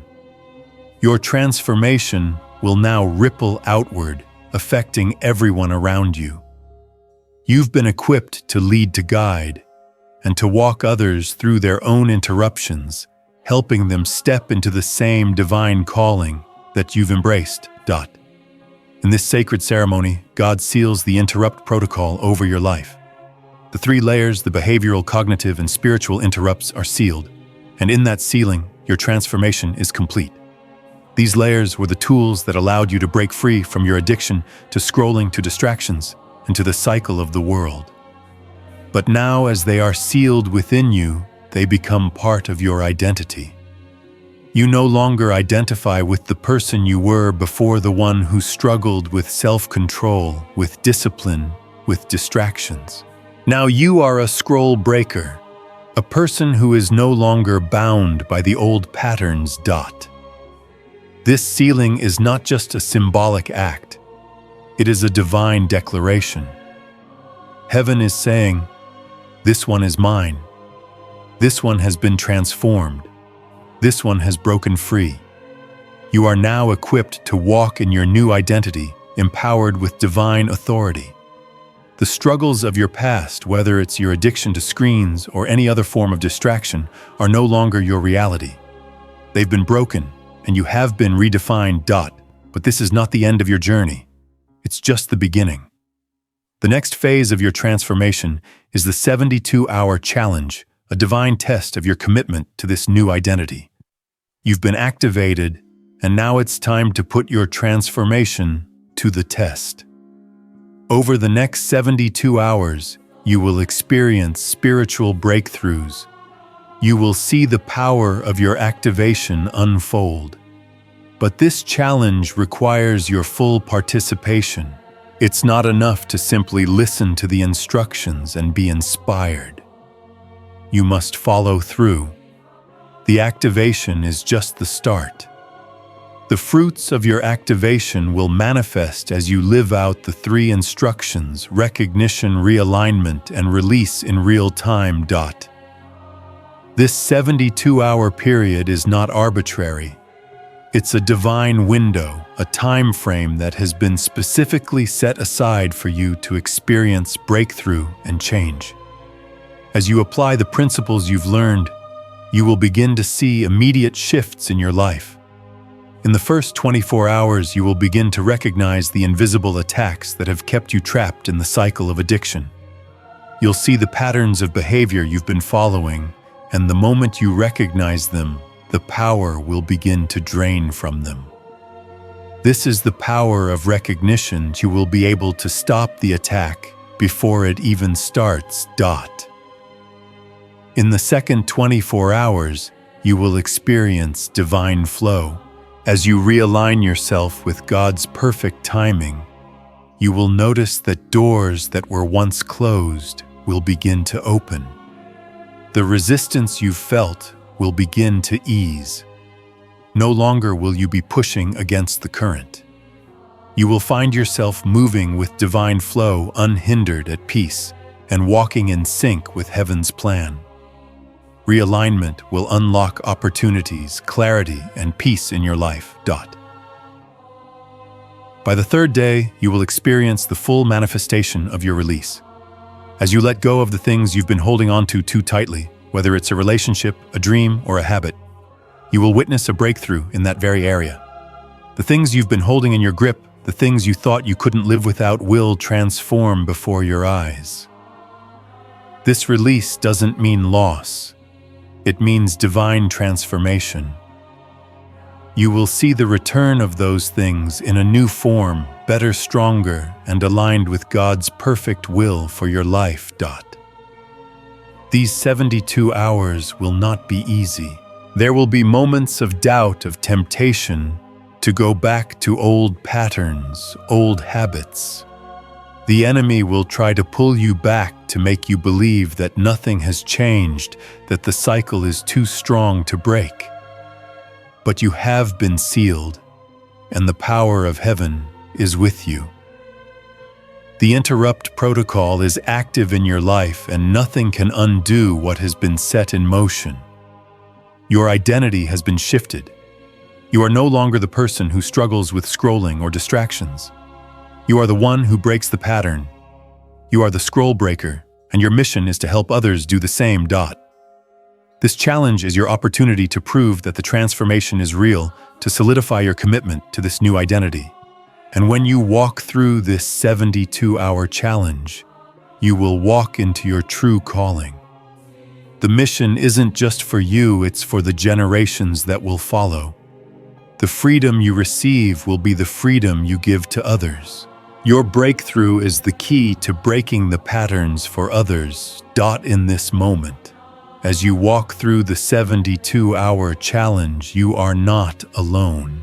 Your transformation will now ripple outward, affecting everyone around you. You've been equipped to lead, to guide, and to walk others through their own interruptions, helping them step into the same divine calling that you've embraced. In this sacred ceremony, God seals the interrupt protocol over your life. The 3 layers, the behavioral, cognitive, and spiritual interrupts, are sealed, and in that sealing, your transformation is complete. These layers were the tools that allowed you to break free from your addiction to scrolling, to distractions, and to the cycle of the world. But now, as they are sealed within you, they become part of your identity. You no longer identify with the person you were before, the one who struggled with self-control, with discipline, with distractions. Now you are a scroll breaker, a person who is no longer bound by the old patterns. This sealing is not just a symbolic act. It is a divine declaration. Heaven is saying, "This one is mine. This one has been transformed. This one has broken free." You are now equipped to walk in your new identity, empowered with divine authority. The struggles of your past, whether it's your addiction to screens or any other form of distraction, are no longer your reality. They've been broken, and you have been redefined. But this is not the end of your journey. It's just the beginning. The next phase of your transformation is the 72-hour challenge, a divine test of your commitment to this new identity. You've been activated, and now it's time to put your transformation to the test. Over the next 72 hours, you will experience spiritual breakthroughs. You will see the power of your activation unfold. But this challenge requires your full participation. It's not enough to simply listen to the instructions and be inspired. You must follow through. The activation is just the start. The fruits of your activation will manifest as you live out the 3 instructions: recognition, realignment, and release in real time. This 72-hour period is not arbitrary. It's a divine window, a time frame that has been specifically set aside for you to experience breakthrough and change. As you apply the principles you've learned, you will begin to see immediate shifts in your life. In the first 24 hours, you will begin to recognize the invisible attacks that have kept you trapped in the cycle of addiction. You'll see the patterns of behavior you've been following, and the moment you recognize them, the power will begin to drain from them. This is the power of recognition. You will be able to stop the attack before it even starts. In the second 24 hours, you will experience divine flow. As you realign yourself with God's perfect timing, you will notice that doors that were once closed will begin to open. The resistance you've felt will begin to ease. No longer will you be pushing against the current. You will find yourself moving with divine flow, unhindered, at peace, and walking in sync with heaven's plan. Realignment will unlock opportunities, clarity, and peace in your life. By the third day, you will experience the full manifestation of your release. As you let go of the things you've been holding on to too tightly, whether it's a relationship, a dream, or a habit, you will witness a breakthrough in that very area. The things you've been holding in your grip, the things you thought you couldn't live without, will transform before your eyes. This release doesn't mean loss. It means divine transformation. You will see the return of those things in a new form, better, stronger, and aligned with God's perfect will for your life. These 72 hours will not be easy. There will be moments of doubt, of temptation, to go back to old patterns, old habits. The enemy will try to pull you back to make you believe that nothing has changed, that the cycle is too strong to break. But you have been sealed, and the power of heaven is with you. The interrupt protocol is active in your life, and nothing can undo what has been set in motion. Your identity has been shifted. You are no longer the person who struggles with scrolling or distractions. You are the one who breaks the pattern. You are the scroll breaker, and your mission is to help others do the same. This challenge is your opportunity to prove that the transformation is real, to solidify your commitment to this new identity. And when you walk through this 72-hour challenge, you will walk into your true calling. The mission isn't just for you, it's for the generations that will follow. The freedom you receive will be the freedom you give to others. Your breakthrough is the key to breaking the patterns for others. In this moment, as you walk through the 72-hour challenge, you are not alone.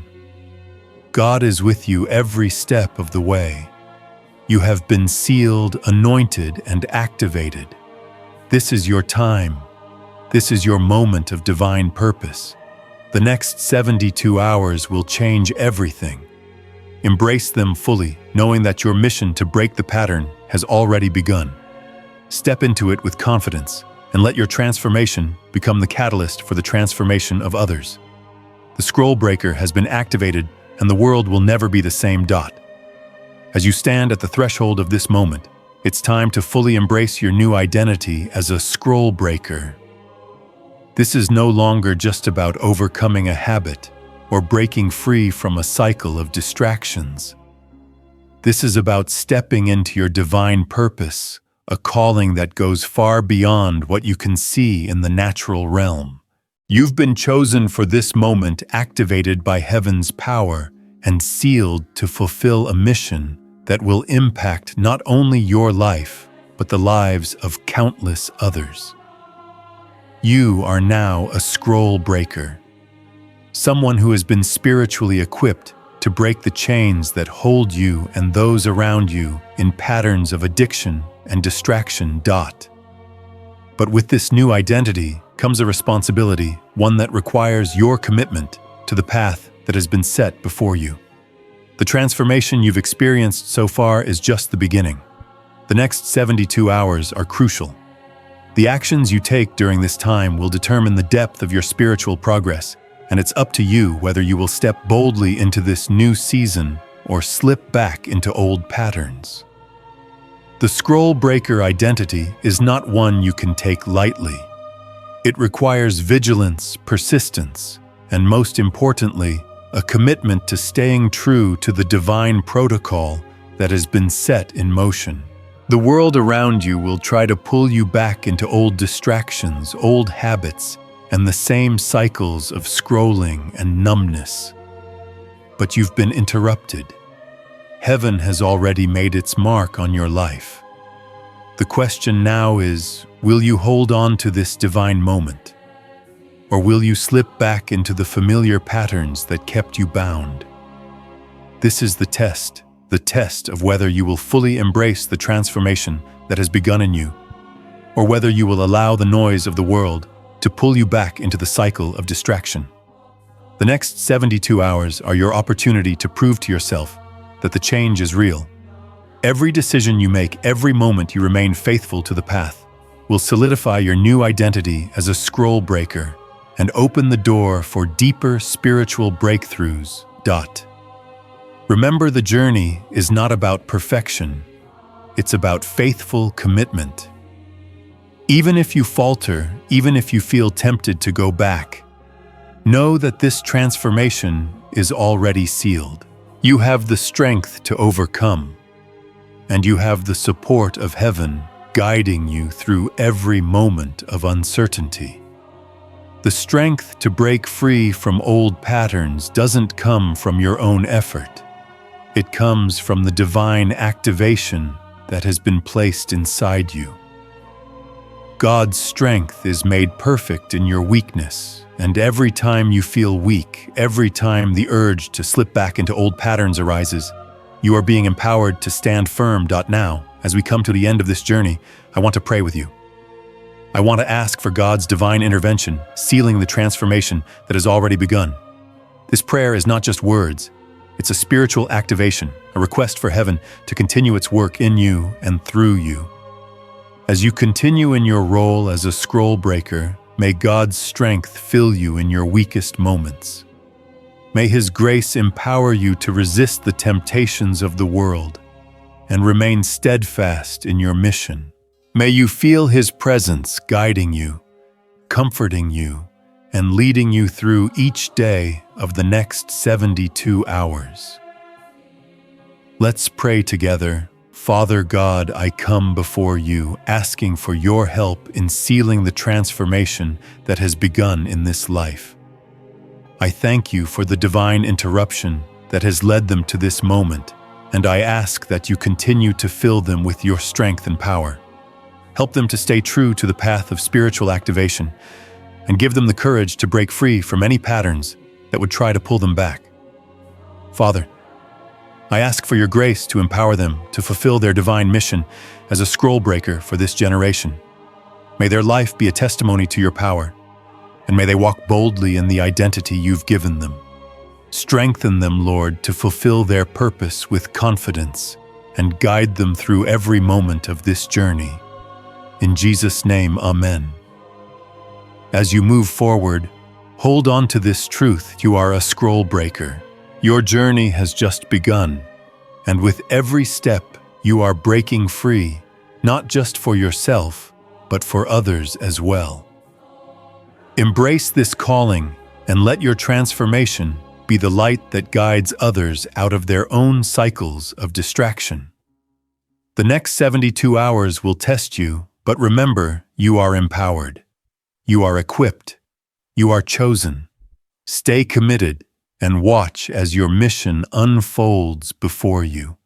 God is with you every step of the way. You have been sealed, anointed, and activated. This is your time. This is your moment of divine purpose. The next 72 hours will change everything. Embrace them fully, knowing that your mission to break the pattern has already begun. Step into it with confidence and let your transformation become the catalyst for the transformation of others. The scroll breaker has been activated and the world will never be the same. As you stand at the threshold of this moment, it's time to fully embrace your new identity as a scroll breaker. This is no longer just about overcoming a habit or breaking free from a cycle of distractions. This is about stepping into your divine purpose, a calling that goes far beyond what you can see in the natural realm. You've been chosen for this moment, activated by heaven's power and sealed to fulfill a mission that will impact not only your life, but the lives of countless others. You are now a scroll breaker, someone who has been spiritually equipped to break the chains that hold you and those around you in patterns of addiction and distraction. But with this new identity comes a responsibility, one that requires your commitment to the path that has been set before you. The transformation you've experienced so far is just the beginning. The next 72 hours are crucial. The actions you take during this time will determine the depth of your spiritual progress, and it's up to you whether you will step boldly into this new season or slip back into old patterns. The scroll breaker identity is not one you can take lightly. It requires vigilance, persistence, and most importantly, a commitment to staying true to the divine protocol that has been set in motion. The world around you will try to pull you back into old distractions, old habits, and the same cycles of scrolling and numbness. But you've been interrupted. Heaven has already made its mark on your life. The question now is, will you hold on to this divine moment? Or will you slip back into the familiar patterns that kept you bound? This is the test of whether you will fully embrace the transformation that has begun in you, or whether you will allow the noise of the world to pull you back into the cycle of distraction. The next 72 hours are your opportunity to prove to yourself that the change is real. Every decision you make, every moment you remain faithful to the path, will solidify your new identity as a scroll breaker and open the door for deeper spiritual breakthroughs. Remember, the journey is not about perfection. It's about faithful commitment. Even if you falter, even if you feel tempted to go back, know that this transformation is already sealed. You have the strength to overcome, and you have the support of heaven guiding you through every moment of uncertainty. The strength to break free from old patterns doesn't come from your own effort. It comes from the divine activation that has been placed inside you. God's strength is made perfect in your weakness, and every time you feel weak, every time the urge to slip back into old patterns arises, you are being empowered to stand firm. Now, as we come to the end of this journey, I want to pray with you. I want to ask for God's divine intervention, sealing the transformation that has already begun. This prayer is not just words, it's a spiritual activation, a request for heaven to continue its work in you and through you. As you continue in your role as a scroll breaker, may God's strength fill you in your weakest moments. May His grace empower you to resist the temptations of the world and remain steadfast in your mission. May you feel His presence guiding you, comforting you, and leading you through each day of the next 72 hours. Let's pray together. Father God, I come before you, asking for your help in sealing the transformation that has begun in this life. I thank you for the divine interruption that has led them to this moment, and I ask that you continue to fill them with your strength and power. Help them to stay true to the path of spiritual activation, and give them the courage to break free from any patterns that would try to pull them back. Father, I ask for your grace to empower them to fulfill their divine mission as a scroll breaker for this generation. May their life be a testimony to your power, and may they walk boldly in the identity you've given them. Strengthen them, Lord, to fulfill their purpose with confidence and guide them through every moment of this journey. In Jesus' name, Amen. As you move forward, hold on to this truth: you are a scroll breaker. Your journey has just begun, and with every step, you are breaking free, not just for yourself, but for others as well. Embrace this calling and let your transformation be the light that guides others out of their own cycles of distraction. The next 72 hours will test you, but remember, you are empowered. You are equipped. You are chosen. Stay committed and watch as your mission unfolds before you.